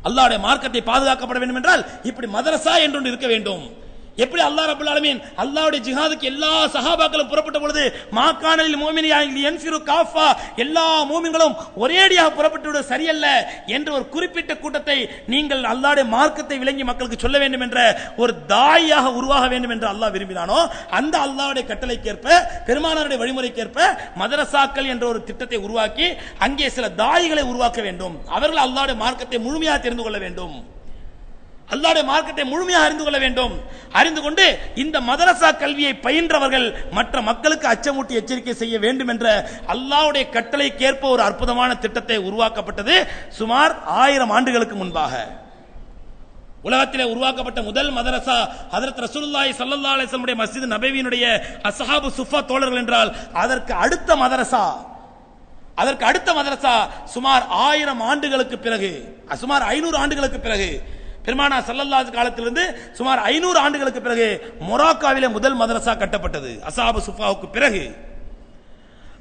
அல்லாஹ்வுடைய மார்க்கத்தை பாதுகாக்கப்பட வேண்டும் என்றால் இப்படி மதரசா என்று இருக்க வேண்டும். எப்படி அல்லாஹ் ரப்பல் ஆலமீன் அல்லாஹ்வுடைய ஜிஹாதுக்கு எல்லா சஹாபாக்களும் புறப்பட்ட பொழுது மாகானலில் முஃமினீன யன்ஃபிரு காஃபா, எல்லா மூமின்களும் ஒரேடியாக புறப்பட்டு விட சரியல்ல என்ற ஒரு குறிப்பிட்ட கூட்டத்தை நீங்கள் அல்லாஹ்வுடைய மார்க்கத்தை விளங்கி மக்களுக்கு சொல்ல வேண்டும் என்ற ஒரு தாயாக உருவாக வேண்டும் என்று அல்லாஹ் விரும்பினானோ அந்த அல்லாஹ்வுடைய கட்டளைக்கேற்ப பெருமானாருடைய வழிமுறைக்கேற்ப மதரசாக்கள் என்ற ஒரு திட்டத்தை உருவாக்கி அங்கே சில தாயிகளை உருவாக்க வேண்டும். அவர்கள் அல்லாஹ்வுடைய மார்க்கத்தை முழுமையாக தெரிந்து கொள்ள வேண்டும். அல்லாஹ்வுடைய மார்க்கத்தை முழுமையாக அறிந்து கொள்ள வேண்டும். அறிந்து கொண்டு இந்த மதரசா கல்வியை பயின்றவர்கள் மற்ற மக்களுக்கு அச்சமூட்டி எச்சரிக்கை செய்ய வேண்டும் என்ற அல்லாஹ்வுடைய கட்டளைக்கேற்ப ஒரு அற்புதமான திட்டத்தை உருவாக்கப்பட்டது சுமார் 1000 ஆண்டுகளுக்கு முன்பாக. உலகத்திலே உருவாக்கப்பட்ட முதல் மதரசா ஹஜ்ரத் ரசூலுல்லாஹி ஸல்லல்லாஹு அலைஹி வஸல்லம் மஸ்ஜித் நபவியினுடைய அஸ்ஹாபு சுஃபா தோழர்கள் என்றால் அதற்கு அடுத்த மதரசா சுமார் 1000 ஆண்டுகளுக்கு பிறகு, சுமார் 500 ஆண்டுகளுக்கு பிறகு, பெருமானா ஸல்லல்லாஹு காலத்திலிருந்து சுமார் 500 ஆண்டுகளுக்கு பிறகு மொராக்காவிலே முதல் மதரசா கட்டப்பட்டது. அஸ்ஹாபு சுஃபாவுக்கு பிறகு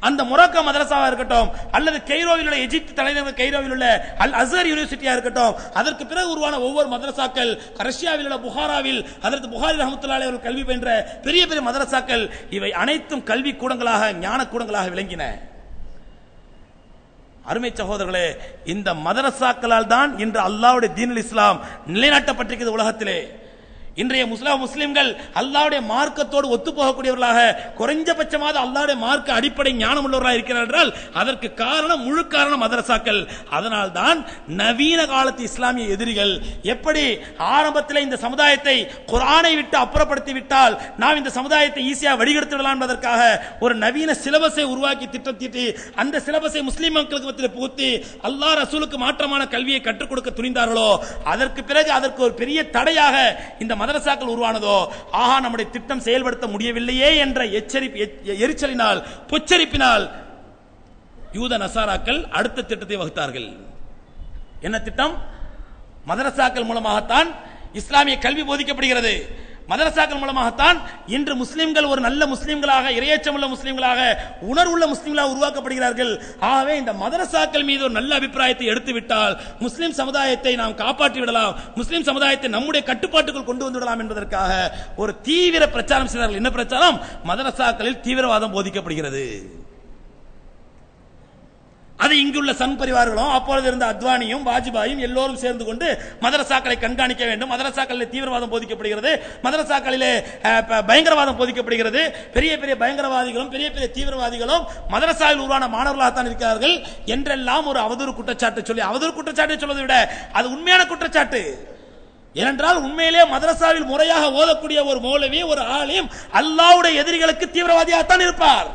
அந்த மொராக்கா மதரசாவா இருக்கட்டும் அல்லது கெய்ரோவில் உள்ள எகிப்து தலைநகர் கெய்ரோவில் உள்ள அல் அஸ்ஹர் யூனிவர்சிட்டியா இருக்கட்டும், அதற்கு பிறகு உருவான ஒவ்வொரு மதரசாக்கள், ரஷ்யாவில் உள்ள புகாராவில் ஹஜ்ரத் புகாரி ரஹ்மத்துல்லாஹி அலைஹி அவர்கள் கல்வி பயின்ற பெரிய பெரிய மதரசாக்கள், இவை அனைத்தும் கல்வி கூடங்களாக, ஞான கூடங்களாக விளங்கின. அருமை சகோதரர்களே, இந்த மதரசாக்களால் தான் இன்று அல்லாஹ்வுடைய தீனுல் இஸ்லாம் நிலைநாட்டப்பட்டிருக்கிறது உலகத்திலே. இன்றைய முஸ்லிம்கள் அல்லாஹ்வுடைய மார்க்கத்தோடு ஒத்து போகக்கூடியவர்களாக, குறைஞ்சபட்சமாக அல்லாஹ்வுடைய மார்க்க அடிப்படை ஞானம் உள்ளவர்களாக இருக்கிறார்கள் என்றால் அதற்கு காரணம், முழு காரணம் மதரசாக்கள். அதனால் தான் நவீன காலத்து இஸ்லாமிய எதிரிகள் எப்படி ஆரம்பத்தில் இந்த சமுதாயத்தை குர்ஆனை விட்டு அப்புறப்படுத்தி விட்டால் நாம் இந்த சமுதாயத்தை ஈஸியாக வடிகெடுத்து விடலாம் என்பதற்காக ஒரு நவீன சிலபஸை உருவாக்கி திட்டம் தீட்டி அந்த சிலபஸை முஸ்லிம் மக்களுக்கு மத்தியில் புகுத்தி அல்லாஹ் ரசூலுக்கு மாற்றமான கல்வியை கற்றுக் கொடுக்க துணிந்தார்களோ, அதற்கு பிறகு அதற்கு ஒரு பெரிய தடையாக இந்த மதரசாக்கள் உருவானதோ, ஆஹா நம்முடைய திட்டம் செயல்படுத்த முடியவில்லையே என்ற எரிச்சலினால், பொச்சரிப்பினால் யூத நசாராக்கள் அடுத்த திட்டத்தை வகுத்தார்கள். என்ன திட்டம்? மதரசாக்கள் மூலமாகத்தான் இஸ்லாமிய கல்வி போதிக்கப்படுகிறது. மதரசாக்கள் மூலமாகத்தான் இன்று முஸ்லிம்கள் ஒரு நல்ல முஸ்லிம்களாக, இறையச்சமுள்ள முஸ்லிம்களாக, உணர்வுள்ள முஸ்லிம்களாக உருவாக்கப்படுகிறார்கள். ஆகவே இந்த மதரசாக்கள் மீது ஒரு நல்ல அபிப்பிராயத்தை எடுத்துவிட்டால் முஸ்லிம் சமுதாயத்தை நாம் காப்பாற்றி விடலாம், முஸ்லிம் சமுதாயத்தை நம்முடைய கட்டுப்பாட்டுக்குள் கொண்டு வந்து விடலாம் என்பதற்காக ஒரு தீவிர பிரச்சாரம் செய்தார்கள். என்ன பிரச்சாரம்? மதரசாக்களில் தீவிரவாதம் போதிக்கப்படுகிறது. அது இங்குள்ள சன் பரிவார்களும் அப்பொழுது இருந்த அத்வானியும் வாஜ்பாயும் எல்லோரும் சேர்ந்து கொண்டு மதரசாக்களை கண்காணிக்க வேண்டும், மதரசாக்களில் தீவிரவாதம் போதிக்கப்படுகிறது, மதரசாக்களிலே பயங்கரவாதம் போதிக்கப்படுகிறது, பெரிய பெரிய பயங்கரவாதிகளும் பெரிய பெரிய தீவிரவாதிகளும் மதரசாவில் உருவான மாணவர்களாகத்தான் இருக்கிறார்கள் என்றெல்லாம் ஒரு அவதூறு குற்றச்சாட்டு சொல்லி, அவதூறு குற்றச்சாட்டு சொல்வதை விட அது உண்மையான குற்றச்சாட்டு. ஏனென்றால் உண்மையிலே மதரசாவில் முறையாக ஓதக்கூடிய ஒரு மௌலவி, ஒரு ஆலிம் அல்லாஹ்வுடைய எதிரிகளுக்கு தீவிரவாதியாகத்தான் இருப்பார்.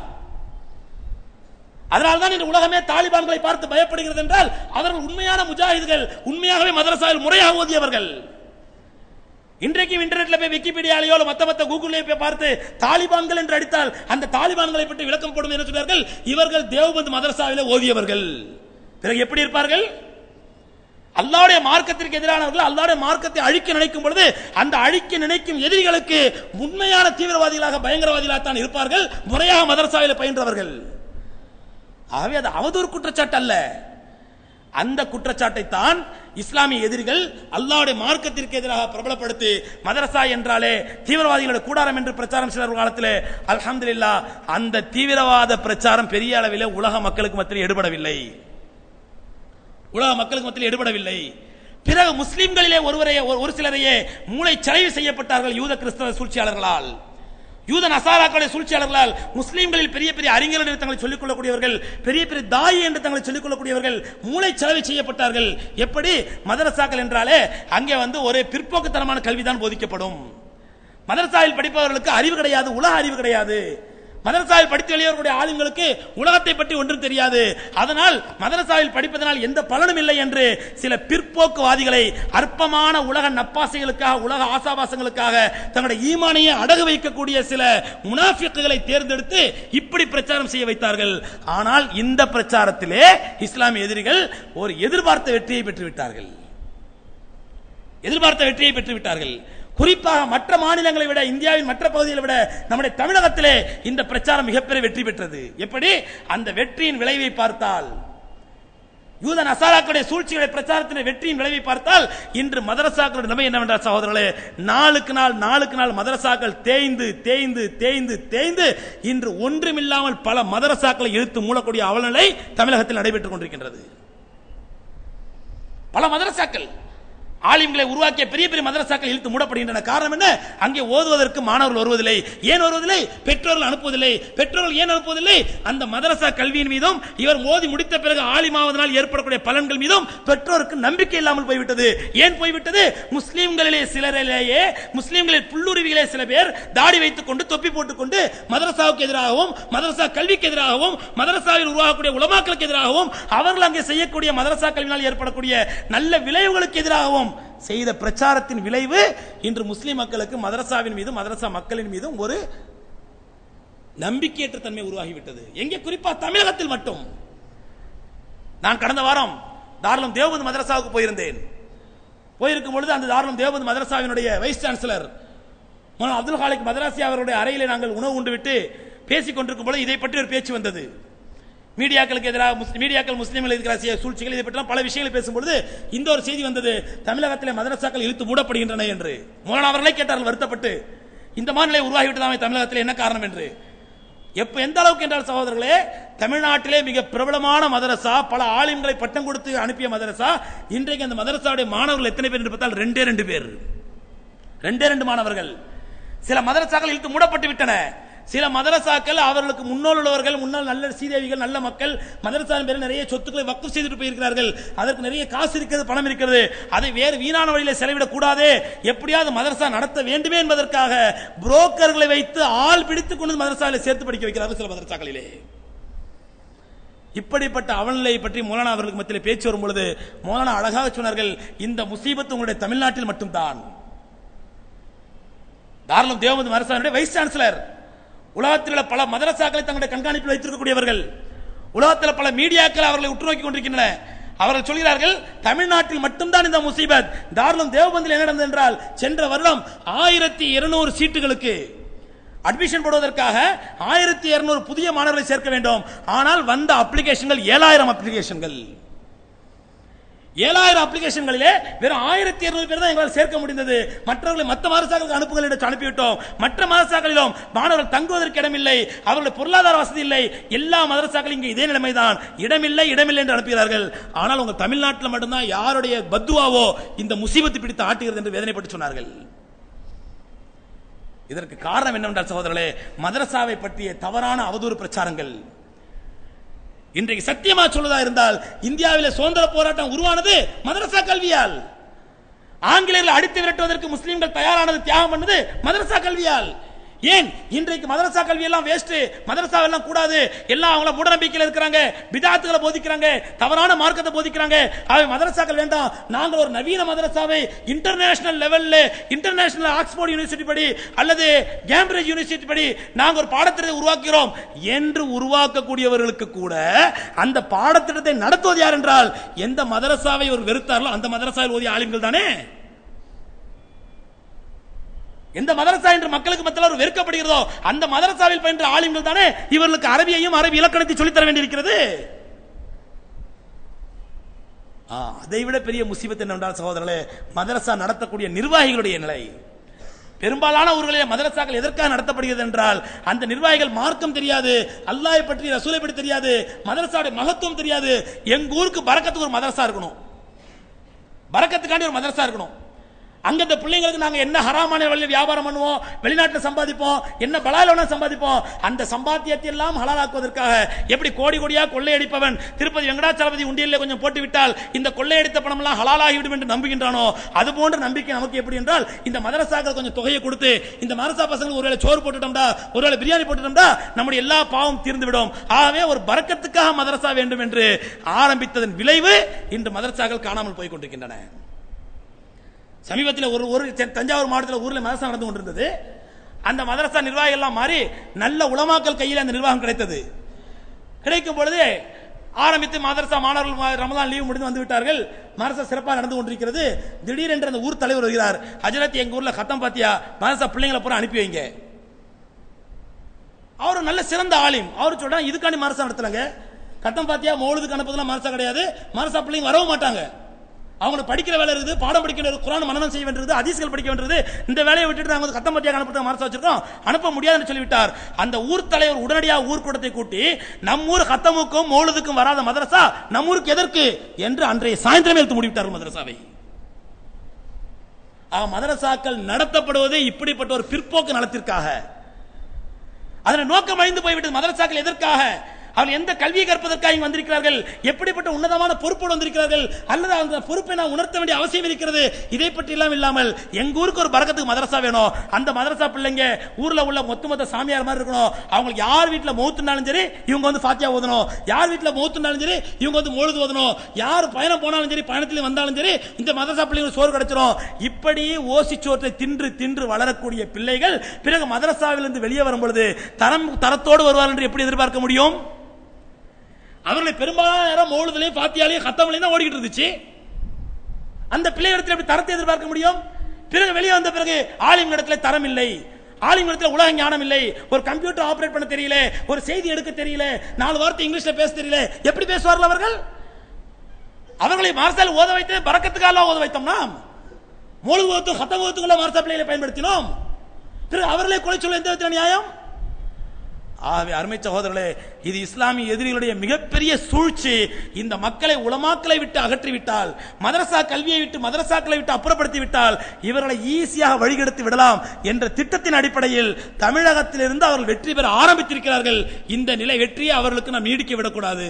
அதனால்தான் இந்த உலகமே தாலிபான்களை பார்த்து பயப்படுகிறது என்றால் அவர்கள் உண்மையான முஜாஹிதுகள், உண்மையாகவே மதரசாவில் முறையாக ஓதியவர்கள். இன்றைக்கு இன்டர்நெட்ல போய் விக்கிபீடியாலையோ மத்த கூகுள்ல போய் பார்த்து தாலிபான்கள் என்று அடித்தால் அந்த தாலிபான்களை பற்றி விளக்கம் போடும் என்று சொன்னார்கள். இவர்கள் தேவபந்து மதரசாவிலே ஓதியவர்கள். பிறகு எப்படி இருப்பார்கள்? அல்லாஹ்வுடைய மார்க்கத்திற்கு எதிரானவர்கள், அல்லாஹ்வுடைய மார்க்கத்தை அழிக்க நினைக்கும் பொழுது அந்த அழிக்க நினைக்கும் எதிரிகளுக்கு உண்மையான தீவிரவாதிகளாக, பயங்கரவாதிகளாக தான் இருப்பார்கள், முறையாக மதரசாவில் பயின்றவர்கள். ஆகவே அது அவதூறு குற்றச்சாட்டு அல்ல. அந்த குற்றச்சாட்டை தான் இஸ்லாமிய எதிரிகள் அல்லாஹ்வுடைய மார்க்கத்திற்கு எதிராக பிரபலப்படுத்தி மதரசா என்றாலே தீவிரவாதிகளுடைய கூடாரம் என்று பிரச்சாரம் செய்த காலத்தில் அல்ஹம்துலில்லாஹ் அந்த தீவிரவாத பிரச்சாரம் பெரிய அளவில் உலக மக்களுக்கு மத்தியில் எடுபடவில்லை. பிறகு முஸ்லிம்களிலே ஒரு சிலரையே மூளை சலவை செய்யப்பட்டார்கள் யூத கிறிஸ்தவ சூழ்ச்சியாளர்களால், யூத நசாராக்களுடைய சூழ்ச்சியாளர்களால். முஸ்லிம்களில் பெரிய பெரிய அறிஞர்கள் என்று தங்களை சொல்லிக் கொள்ளக்கூடியவர்கள், பெரிய பெரிய தாயி என்று தங்களை சொல்லிக் கொள்ளக்கூடியவர்கள் மூளை செலவை செய்யப்பட்டார்கள். எப்படி? மதரசாக்கள் என்றாலே அங்கே ஒரு பிற்போக்குத்தனமான கல்விதான் போதிக்கப்படும். மதரசாவில் படிப்பவர்களுக்கு அறிவு கிடையாது, உலக அறிவு கிடையாது. மதரசாவில் படித்து வெளியவர்களுடைய ஆளுங்களுக்கு உலகத்தை பற்றி ஒன்றும் தெரியாது. அதனால் மதரசாவில் படிப்பதனால் எந்த பலனும் இல்லை என்று சில பிற்போக்குவாதிகளை அற்பமான உலக நப்பாசைகளுக்காக, உலக ஆசாபாசங்களுக்காக தங்களுடைய ஈமானையை அடகு வைக்கக்கூடிய சில முனாஃபிக்குகளை தேர்ந்தெடுத்து இப்படி பிரச்சாரம் செய்ய வைத்தார்கள். ஆனால் இந்த பிரச்சாரத்திலே இஸ்லாமிய எதிரிகள் ஒரு எதிர்பார்த்த வெற்றியை பெற்றுவிட்டார்கள். குறிப்பாக மற்ற மாநிலங்களை விட, இந்தியாவின் மற்ற பகுதிகளை விட நம்முடைய தமிழகத்திலே இந்த பிரச்சாரம் மிகப்பெரிய வெற்றி பெற்றது. எப்படி? அந்த வெற்றியின் விளைவை பார்த்தால், யூத நசாராக்களுடைய சூழ்ச்சிகளை பிரச்சாரத்தின் வெற்றியின் விளைவை பார்த்தால் இன்று மதரசாக்களுடைய நிலைமை என்னவென்றால் சகோதரர்களே, நாளுக்கு நாள் மதரசாக்கள் தேய்ந்து இன்று ஒன்றுமில்லாமல் பல மதரசாக்களை இழுத்து மூடக்கூடிய அவலநிலை தமிழகத்தில் நடைபெற்றுக் கொண்டிருக்கின்றது. பல மதரசாக்கள் ஆலிம்களை உருவாக்கிய பெரிய பெரிய மதரசாக்கள் இழுத்து மூடப்படுகின்றன. காரணம் என்ன? அங்கே ஓதுவதற்கு மாணவர்கள் வருவதில்லை. ஏன் வருவதில்லை? பெற்றோர்கள் அனுப்புவதில்லை. பெற்றோர்கள் ஏன் அனுப்புவதில்லை? அந்த மதரசா கல்வியின் மீதும் இவர் ஓதி முடித்த பிறகு ஆலிமாவதனால் ஏற்படக்கூடிய பலன்கள் மீதும் பெற்றோருக்கு நம்பிக்கை இல்லாமல் போய்விட்டது. ஏன் போய்விட்டது? முஸ்லீம்களிலே சிலரிலேயே, முஸ்லீம்களில் புல்லுருவிகளே சில பேர் தாடி வைத்துக் கொண்டு தொப்பி போட்டுக் கொண்டு மதரசாவுக்கு எதிராகவும் மதரசா கல்விக்கு எதிராகவும் மதரசாவில் உருவாகக்கூடிய உலமாக்களுக்கு எதிராகவும் அவர்கள் அங்கே செய்யக்கூடிய மதரசா கல்வியினால் ஏற்படக்கூடிய நல்ல விளைவுகளுக்கு எதிராகவும் செய்த பிரச்சாரத்தின் விளைவு இன்று முஸ்லிம் மக்களுக்கு மதரசாவின் மீதும் மதரசா மக்களின் மீதும் ஒரு நம்பிக்கையற்ற தன்மை உருவாகிவிட்டது. எங்கே? குறிப்பா தமிழகத்தில் மட்டும். நான் கடந்த வாரம் தாருல் தேவபந்த் மதரசாவுக்கு போயிருந்தேன். போயிருக்கும் பொழுது அந்த தாருல் தேவபந்த் மதரசாவினுடைய வைஸ் சான்சலர் அப்துல் ஹாலிக் மதராசி அவருடைய அறையிலே நாங்கள் உணவு உண்டு விட்டு பேசிக் கொண்டிருக்கும் பொழுது இதை பற்றி ஒரு பேச்சு வந்தது. மீடியாக்களுக்கு எதிராக மீடியாக்கள் முஸ்லீம்கள் இருக்கிற சூழ்ச்சிகள், இதை பற்றி பல விஷயங்களை பேசும்பொழுது இந்த ஒரு செய்தி வந்தது, தமிழகத்திலே மதரசாக்கள் இழுத்து மூடப்படுகின்றன என்று. மௌலானா அவர்களே கேட்டார்கள் வருத்தப்பட்டு, இந்த மாதிரி உருவாகிவிட்டதாமே தமிழகத்தில், என்ன காரணம் என்று. எந்த அளவுக்கு என்றால் சகோதரர்களே, தமிழ்நாட்டிலே மிக பிரபலமான மதரசா, பல ஆலிம்களை பட்டம் கொடுத்து அனுப்பிய மதரசா, இன்றைக்கு அந்த மதரசாவுடைய மாணவர்கள் எத்தனை பேர் என்று பார்த்தால் 2 பேர், 2 மாணவர்கள். சில மதரசாக்கள் இழுத்து மூடப்பட்டு விட்டன. சில மதரசாக்கள் அவர்களுக்கு முன்னோல் உள்ளவர்கள், முன்னால் நல்ல சீதேவிகள், நல்ல மக்கள் மதரசாவின் பேரில் நிறைய சொத்துக்களை வக்ஃப் செய்துட்டு போயிருக்கிறார்கள். அதற்கு நிறைய காசு இருக்கிறது, பணம் இருக்கிறது. அதை வேறு வீணான வழியில் செலவிடக் கூடாது, எப்படியாவது மதரசா நடத்த வேண்டுமே என்பதற்காக புரோக்கர்களை வைத்து ஆள் பிடித்துக் கொண்டு மதரசாவில் சேர்த்து படிக்க வைக்கிறார்கள் சில மதரசாக்களிலே. இப்படிப்பட்ட அவநிலை பற்றி மௌலானா அவர்களுக்கு மத்தியில் பேச்சு வரும் பொழுது மௌலானா அழகாக சொன்னார்கள், இந்த முசீபத்து உங்களுடைய தமிழ்நாட்டில் மட்டும்தான். தாருல் தேவபந்த் மதரசாவுடைய வைஸ் சான்சலர், உலகத்தில் உள்ள பல மதரசாக்களை தங்களுடைய கண்காணிப்பில் வைத்திருக்கக்கூடியவர்கள், உலகத்தில் பல மீடியாக்கள் அவர்களை உற்று நோக்கி கொண்டிருக்கின்றன. அவர்கள் சொல்கிறார்கள், தமிழ்நாட்டில் மட்டும்தான் இந்த முசீபத். தாருல் தேவபந்தில் என்ன நடந்தது என்றால், சென்ற வருடம் 1200 சீட்டுகளுக்கு அட்மிஷன் போடுவதற்காக 1200 புதிய மாணவர்களை சேர்க்க வேண்டும். ஆனால் வந்த அப்ளிகேஷன்கள் 7000 அப்ளிகேஷன்கள். 7000 அப்ளிகேஷன்களிலே வெறும் 1200 பேர் தான் எங்களால் சேர்க்க முடிந்தது. மற்றவர்களை மற்ற மதரசாக்களுக்கு அனுப்புங்கள் என்று அனுப்பிவிட்டோம். மற்ற மதரசாக்களிலும் மாணவர்கள் தங்குவதற்கு இடமில்லை, அவர்களுடைய பொருளாதார வசதி இல்லை. எல்லா மதரசாக்களும் இங்கே இதே நிலைமைதான், இடமில்லை என்று அனுப்புகிறார்கள். ஆனால் உங்கள் தமிழ்நாட்டில் மட்டும்தான் யாருடைய பத்துவாவோ இந்த முசீபத்து பிடித்து ஆட்டுகிறது என்று வேதனைப்பட்டு சொன்னார்கள். இதற்கு காரணம் என்னவென்றால் சகோதரர்களே, மதரசாவை பற்றிய தவறான அவதூறு பிரச்சாரங்கள். இன்றைக்கு சத்தியமா சொல்வதா இருந்தால், இந்தியாவில் சுதந்திர போராட்டம் உருவானது மதரசா கல்வியால். ஆங்கிலேயர்கள் அடித்து விரட்டுவதற்கு முஸ்லிம்கள் தயாரானது, தியாகம் பண்ணது மதரசா கல்வியால். ஏன் இன்றைக்கு மதரசா கல்வி எல்லாம் வேஸ்ட், மதரசா எல்லாம் கூடாது, எல்லாம் அவங்க மூட நம்பிக்கையில் இருக்கிறாங்க, பிதாத்துகளை போதிக்கிறாங்க, தவறான மார்க்கத்தை போதிக்கிறாங்க, அவை மதரசாக்கள் வேண்டாம், நாங்கள் ஒரு நவீன மதரசாவை இன்டர்நேஷனல் லெவல்ல, இன்டர்நேஷனல் ஆக்ஸ்போர்ட் யூனிவர்சிட்டி படி அல்லது கேம்பிரிட்ஜ் யூனிவர்சிட்டி படி நாங்கள் ஒரு பாடத்திட்டத்தை உருவாக்குகிறோம் என்று உருவாக்கக்கூடியவர்களுக்கு கூட அந்த பாடத்திட்டத்தை நடத்துவது யார் என்றால், எந்த மதரசாவை ஒரு வெறுத்தார்களோ அந்த மதரசாவில் ஓதிய ஆலிம்கள் தானே. எந்த மதரசா என்று மக்களுக்கு மத்தியில் வெறுக்கப்படுகிறதோ அந்த மதரசாவில் பயின்ற ஆலிம்கள் தானே இவர்களுக்கு அரபியையும் அரபி இலக்கணத்தை சொல்லித்தர வேண்டியிருக்கிறது. அதை விட பெரிய முசீபத் என்னவென்றால் சகோதரர்களே, மதரசா நடத்தக்கூடிய நிர்வாகிகளுடைய நிலை. பெரும்பாலான ஊர்களிலே மதரசாக்கள் எதற்காக நடத்தப்படுகிறது என்றால், அந்த நிர்வாகிகள் மார்க்கம் தெரியாது, அல்லாஹ்வை பற்றி ரசூலை பற்றி தெரியாது, மதரசாவுடைய மகத்துவம் தெரியாது. எங்க ஊருக்கு பரக்கத்துக்கு ஒரு மதரசா இருக்கணும், பரக்கத்துக்காண்டி ஒரு மதரசா இருக்கணும். அங்க இந்த பிள்ளைங்களுக்கு நாங்க என்ன ஹராமான வழியில் வியாபாரம் பண்ணுவோம், வெளிநாட்டில் சம்பாதிப்போம், என்ன பலால சம்பாதிப்போம், அந்த சம்பாத்தியத்தை எல்லாம் ஹலாலாக்குவதற்காக எப்படி கோடி கோடியா கொள்ளையடிப்பவன் திருப்பதி வெங்கடாச்சலபதி உண்டியல்ல கொஞ்சம் போட்டு விட்டால் இந்த கொள்ளையடித்த பணம் எல்லாம் ஹலாலாகிவிடும் என்று நம்புகின்றானோ, அது போன்ற நம்பிக்கை நமக்கு எப்படி என்றால், இந்த மதரசாக்கள் கொஞ்சம் தொகையை கொடுத்து இந்த மதரசா பசங்களுக்கு ஒருவேளை சோறு போட்டுட்டோம்டா, ஒருவேளை பிரியாணி போட்டுட்டோம்டா, நம்முடைய எல்லா பாவம் தீர்ந்துவிடும். ஆகவே ஒரு பரக்கத்துக்காக மதரசா வேண்டும் என்று ஆரம்பித்ததன் விளைவு இன்று மதரசாக்கள் காணாமல் போய் கொண்டிருக்கின்றன. சமீபத்தில் ஒரு தஞ்சாவூர் மாவட்டத்தில் ஊரில் மதரசா நடந்து கொண்டிருந்தது. அந்த மதரசா நிர்வாகிகள் எல்லாம் மாறி நல்ல உலமாக்கள் கையில் அந்த நிர்வாகம் கிடைத்தது. கிடைக்கும் பொழுது ஆரம்பித்து மதரசா மாணவர்கள் ரமலான் லீவ் முடிந்து வந்து விட்டார்கள். மதரசா சிறப்பாக நடந்து கொண்டிருக்கிறது. திடீரென்று அந்த ஊர் தலைவர் வருகிறார், ஹஜரத் எங்க ஊர்ல கத்தம் பாத்தியா, மதரசா பிள்ளைங்களை பூரா அனுப்பி வைங்க. அவர் நல்ல சிறந்த ஆலிம். அவர் சொல்றாங்க, இதுக்காண்டி மதரசா நடத்தலங்க, கத்தம் பாத்தியா மௌலுதுக்கு அனுப்புறதுலாம் மதரசா கிடையாது, மதரசா பிள்ளைங்க வரவும் மாட்டாங்க, அவங்களுக்கு படிக்கிற வேலை இருக்குது, பாடம் படிக்கிற, குர்ஆன் மனனம் செய்ய வேண்டியது, ஹதீஸ்கள் படிக்க வேண்டியது, இந்த வேலையை விட்டுட்டு நாங்கள் கத்தம் பத்தியாக அனுப்புறதுக்கு மனசு வச்சிருக்கோம், அனுப்ப முடியாதுன்னு சொல்லிவிட்டார். அந்த ஊர் தலைவர் உடனடியாக ஊர் கூட்டத்தை கூட்டி, நம்மூர் கத்தமுக்கும் மௌலுதுக்கும் வராத மதரசா நம்மூருக்கு எதற்கு என்று அன்றைய சாயந்திரம் எழுத்து முடிவிட்டார்கள் மதரசாவை. மதரசாக்கள் நடத்தப்படுவது இப்படிப்பட்ட ஒரு பிற்போக்கு நலத்திற்காக. அதனை நோக்கம் அழிந்து போய்விட்டது. மதரசாக்கள் எதற்காக? அவர்கள் எந்த கல்வியை கற்பதற்காக வந்திருக்கிறார்கள்? எப்படிப்பட்ட உன்னதமான பொறுப்போடு வந்திருக்கிறார்கள்? அல்லது அந்த பொறுப்பை நான் உணர்த்த வேண்டிய அவசியம் இருக்கிறது? இதை பற்றி எல்லாம் இல்லாமல் எங்க ஊருக்கு ஒரு பரக்கத்துக்கு மதரசா வேணும், அந்த மதரசா பிள்ளைங்க ஊர்ல உள்ள மொத்த சாமியார் மாதிரி இருக்கணும், அவங்களுக்கு யார் வீட்டில் மௌத்துனாலும் சரி இவங்க வந்து ஃபாத்தியா ஓதணும், யார் வீட்டில் மௌத்துனாலும் சரி இவங்க வந்து மொழுது ஓதணும், யார் பயணம் போனாலும் சரி பயணத்தில் வந்தாலும் சரி இந்த மதரசா பிள்ளைங்களுக்கு சோறு கிடைச்சிடும். இப்படி ஓசிச்சோற்றை தின்று தின்று வளரக்கூடிய பிள்ளைகள் பிறகு மதரசாவிலிருந்து வெளியே வரும் பொழுது தரத்தோடு வருவார்கள் என்று எப்படி எதிர்பார்க்க முடியும்? அவர்களை பெரும்பாலான நேரம் மௌலுதுலையும் ஃபாத்தியாலையும் கத்தமலையும் தான் ஓடிக்கிட்டு இருந்துச்சு. அந்த பிள்ளைகளிடத்தில் எப்படி தரத்தை எதிர்பார்க்க முடியும்? பிறகு வெளியே வந்த பிறகு ஆலிம் இடத்துல தரம் இல்லை, ஆலிம் இடத்துல உலக ஞானம் இல்லை, ஒரு கம்ப்யூட்டர் ஆபரேட் பண்ண தெரியல, ஒரு செய்தி எடுக்க தெரியல, 4 வார்த்தை இங்கிலீஷ்ல பேச தெரியல, எப்படி பேசுவார்கள் அவர்கள்? அவர்களை மார்சால் ஓத வைத்து பரக்கத்துக்காக ஓத வைத்தோம். நாம் மௌலுது கத்தமத்துக்குள்ள மார்சா பிள்ளைகளை பயன்படுத்தினோம். பிறகு அவர்களே கொலை சொல்ல எந்த விதத்தில் நியாயம்? ஆகவே அருமை சகோதரர்களே, இது இஸ்லாமிய எதிரிகளுடைய மிகப்பெரிய சூழ்ச்சி. இந்த மக்களை உலமாக்களை விட்டு அகற்றிவிட்டால், மதரசா கல்வியை விட்டு மதரசாக்களை விட்டு அப்புறப்படுத்தி விட்டால் இவர்களை ஈஸியாக வழிகெடுத்து விடலாம் என்ற திட்டத்தின் அடிப்படையில் தமிழகத்திலிருந்து அவர்கள் வெற்றி பெற ஆரம்பித்திருக்கிறார்கள். இந்த நிலை வெற்றியை அவர்களுக்கு நாம் நீடிக்க விடக்கூடாது.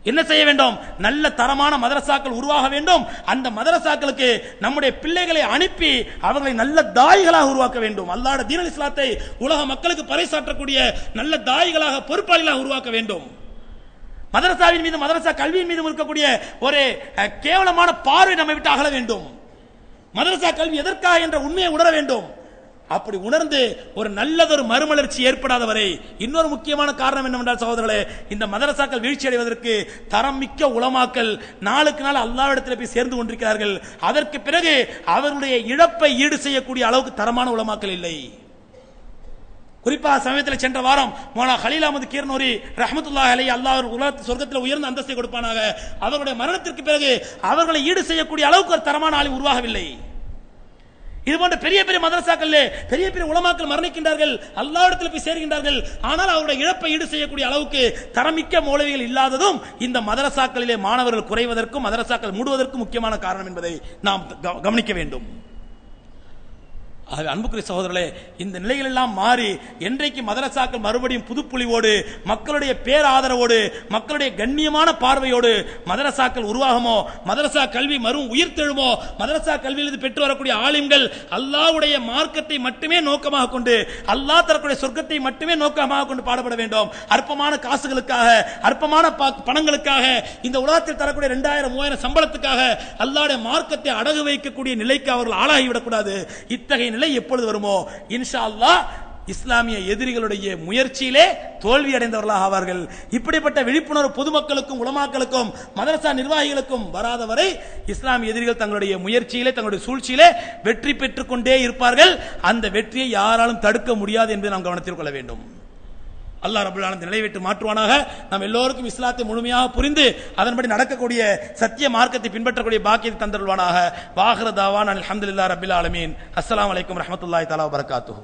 என்ன செய்ய வேண்டும்? நல்ல தரமான மதரசாக்கள் உருவாக வேண்டும். அந்த மதரசாக்களுக்கு நம்முடைய பிள்ளைகளை அனுப்பி அவர்களை நல்ல தாயிகளாக உருவாக்க வேண்டும். அல்லாஹ்வுடைய தீனுல் இஸ்லாத்தை உலக மக்களுக்கு பறைசாற்றக்கூடிய நல்ல தாயிகளாக, பொறுப்பாளிகளாக உருவாக்க வேண்டும். மதரசாவின் மீது, மதரசா கல்வியின் மீது இருக்கக்கூடிய ஒரு கேவலமான பார்வை நம்மை விட்டு அகல வேண்டும். மதரசா கல்வி எதற்காக என்ற உண்மையை உணர வேண்டும். அப்படி உணர்ந்து ஒரு நல்லதொரு மறுமலர்ச்சி ஏற்படாத வரை இன்னொரு முக்கியமான காரணம் என்னவென்றால் சகோதரர்களே, இந்த மதரசாக்கள் வீழ்ச்சி அடைவதற்கு தரம் மிக்க உலமாக்கள் நாளுக்கு நாள் அல்லாஹ்விடத்தில் போய் சேர்ந்து கொண்டிருக்கிறார்கள். அதற்கு பிறகு அவர்களுடைய இழப்பை ஈடு செய்யக்கூடிய அளவுக்கு தரமான உலமாக்கள் இல்லை. குறிப்பாக சமயத்தில் சென்ற வாரம் மௌலானா கலீல் அஹ்மத் கீரனூரி ரஹ்மத்துல்லாஹி அலைஹி, அல்லாஹ் சொர்க்கத்தில் உயர்ந்த அந்தஸ்தை கொடுப்பானாக, அவர்களுடைய மரணத்திற்கு பிறகு அவர்களை ஈடு செய்யக்கூடிய அளவுக்கு ஒரு தரமான ஆளும் உருவாகவில்லை. இது போன்ற பெரிய பெரிய மதரசாக்கள் பெரிய பெரிய உலமாக்கள் மரணிக்கின்றார்கள், அல்லாஹ்விடத்தில் போய் சேர்கின்றார்கள். ஆனால் அவருடைய இழப்பை ஈடு செய்யக்கூடிய அளவுக்கு தரமிக்க மௌலவிகள் இல்லாததும் இந்த மதரசாக்களிலே மாணவர்கள் குறைவதற்கும் மதரசாக்கள் மூடுவதற்கும் முக்கியமான காரணம் என்பதை நாம் கவனிக்க வேண்டும். அன்புக்குரிய சகோதரர்களே, இந்த நிலைகள் எல்லாம் மாறி என்றைக்கு மதரசாக்கள் மறுபடியும் புதுப்புலிவோடு மக்களுடைய பேராதரவோடு மக்களுடைய கண்ணியமான பார்வையோடு மதரசாக்கள் உருவாகுமோ, மதரசா கல்வி மறு உயிர்த்தெழுமோ, மதரசா கல்வியிலிருந்து பெற்று வரக்கூடிய ஆலிம்கள் அல்லாஹ்வுடைய மார்க்கத்தை மட்டுமே நோக்கமாக கொண்டு, அல்லாஹ் தரக்கூடிய சொர்க்கத்தை மட்டுமே நோக்கமாக கொண்டு பாடுபட வேண்டும். அற்பமான காசுகளுக்காக, அற்பமான பணங்களுக்காக, இந்த உலகத்தில் தரக்கூடிய 2000-3000 சம்பளத்துக்காக அல்லாஹ்வுடைய மார்க்கத்தை அடகு வைக்கக்கூடிய நிலைக்கு அவர்கள் ஆளாகிவிடக்கூடாது. இத்தகைய நிலை எப்பொழுது வருமோ இன்ஷா அல்லாஹ் இஸ்லாமிய எதிரிகளுடைய முயற்சியிலே தோல்வி அடைந்தவர்களாக ஆவார்கள். இப்படிப்பட்ட விழிப்புணர்வு பொதுமக்களுக்கும் உலமாக்களுக்கும் மதரசா நிர்வாகிகளுக்கும் வராத வரை இஸ்லாமிய எதிரிகள் தங்களுடைய முயற்சியிலே, தங்களுடைய சூழ்ச்சியிலே வெற்றி பெற்றுக் கொண்டே இருப்பார்கள். அந்த வெற்றியை யாராலும் தடுக்க முடியாது என்பதை நாம் கவனத்தில் கொள்ள வேண்டும். அல்லாஹ் ரப்பல் ஆலமீன் நிலைவிட்டு மாற்றுவானாக. நாம் எல்லோருக்கும் இஸ்லாத்தை முழுமையாக புரிந்து அதன்படி நடக்கக்கூடிய சத்திய மார்க்கத்தை பின்பற்றக்கூடிய பாக்கியத்தை தந்தருள்வானாக. வாஹிரு தாவானா அல்ஹம்துலில்லாஹி ரப்பில் ஆலமீன். அஸ்ஸலாமு அலைக்கும் வரஹ்மத்துல்லாஹி தஆலா வபரகாத்துஹு.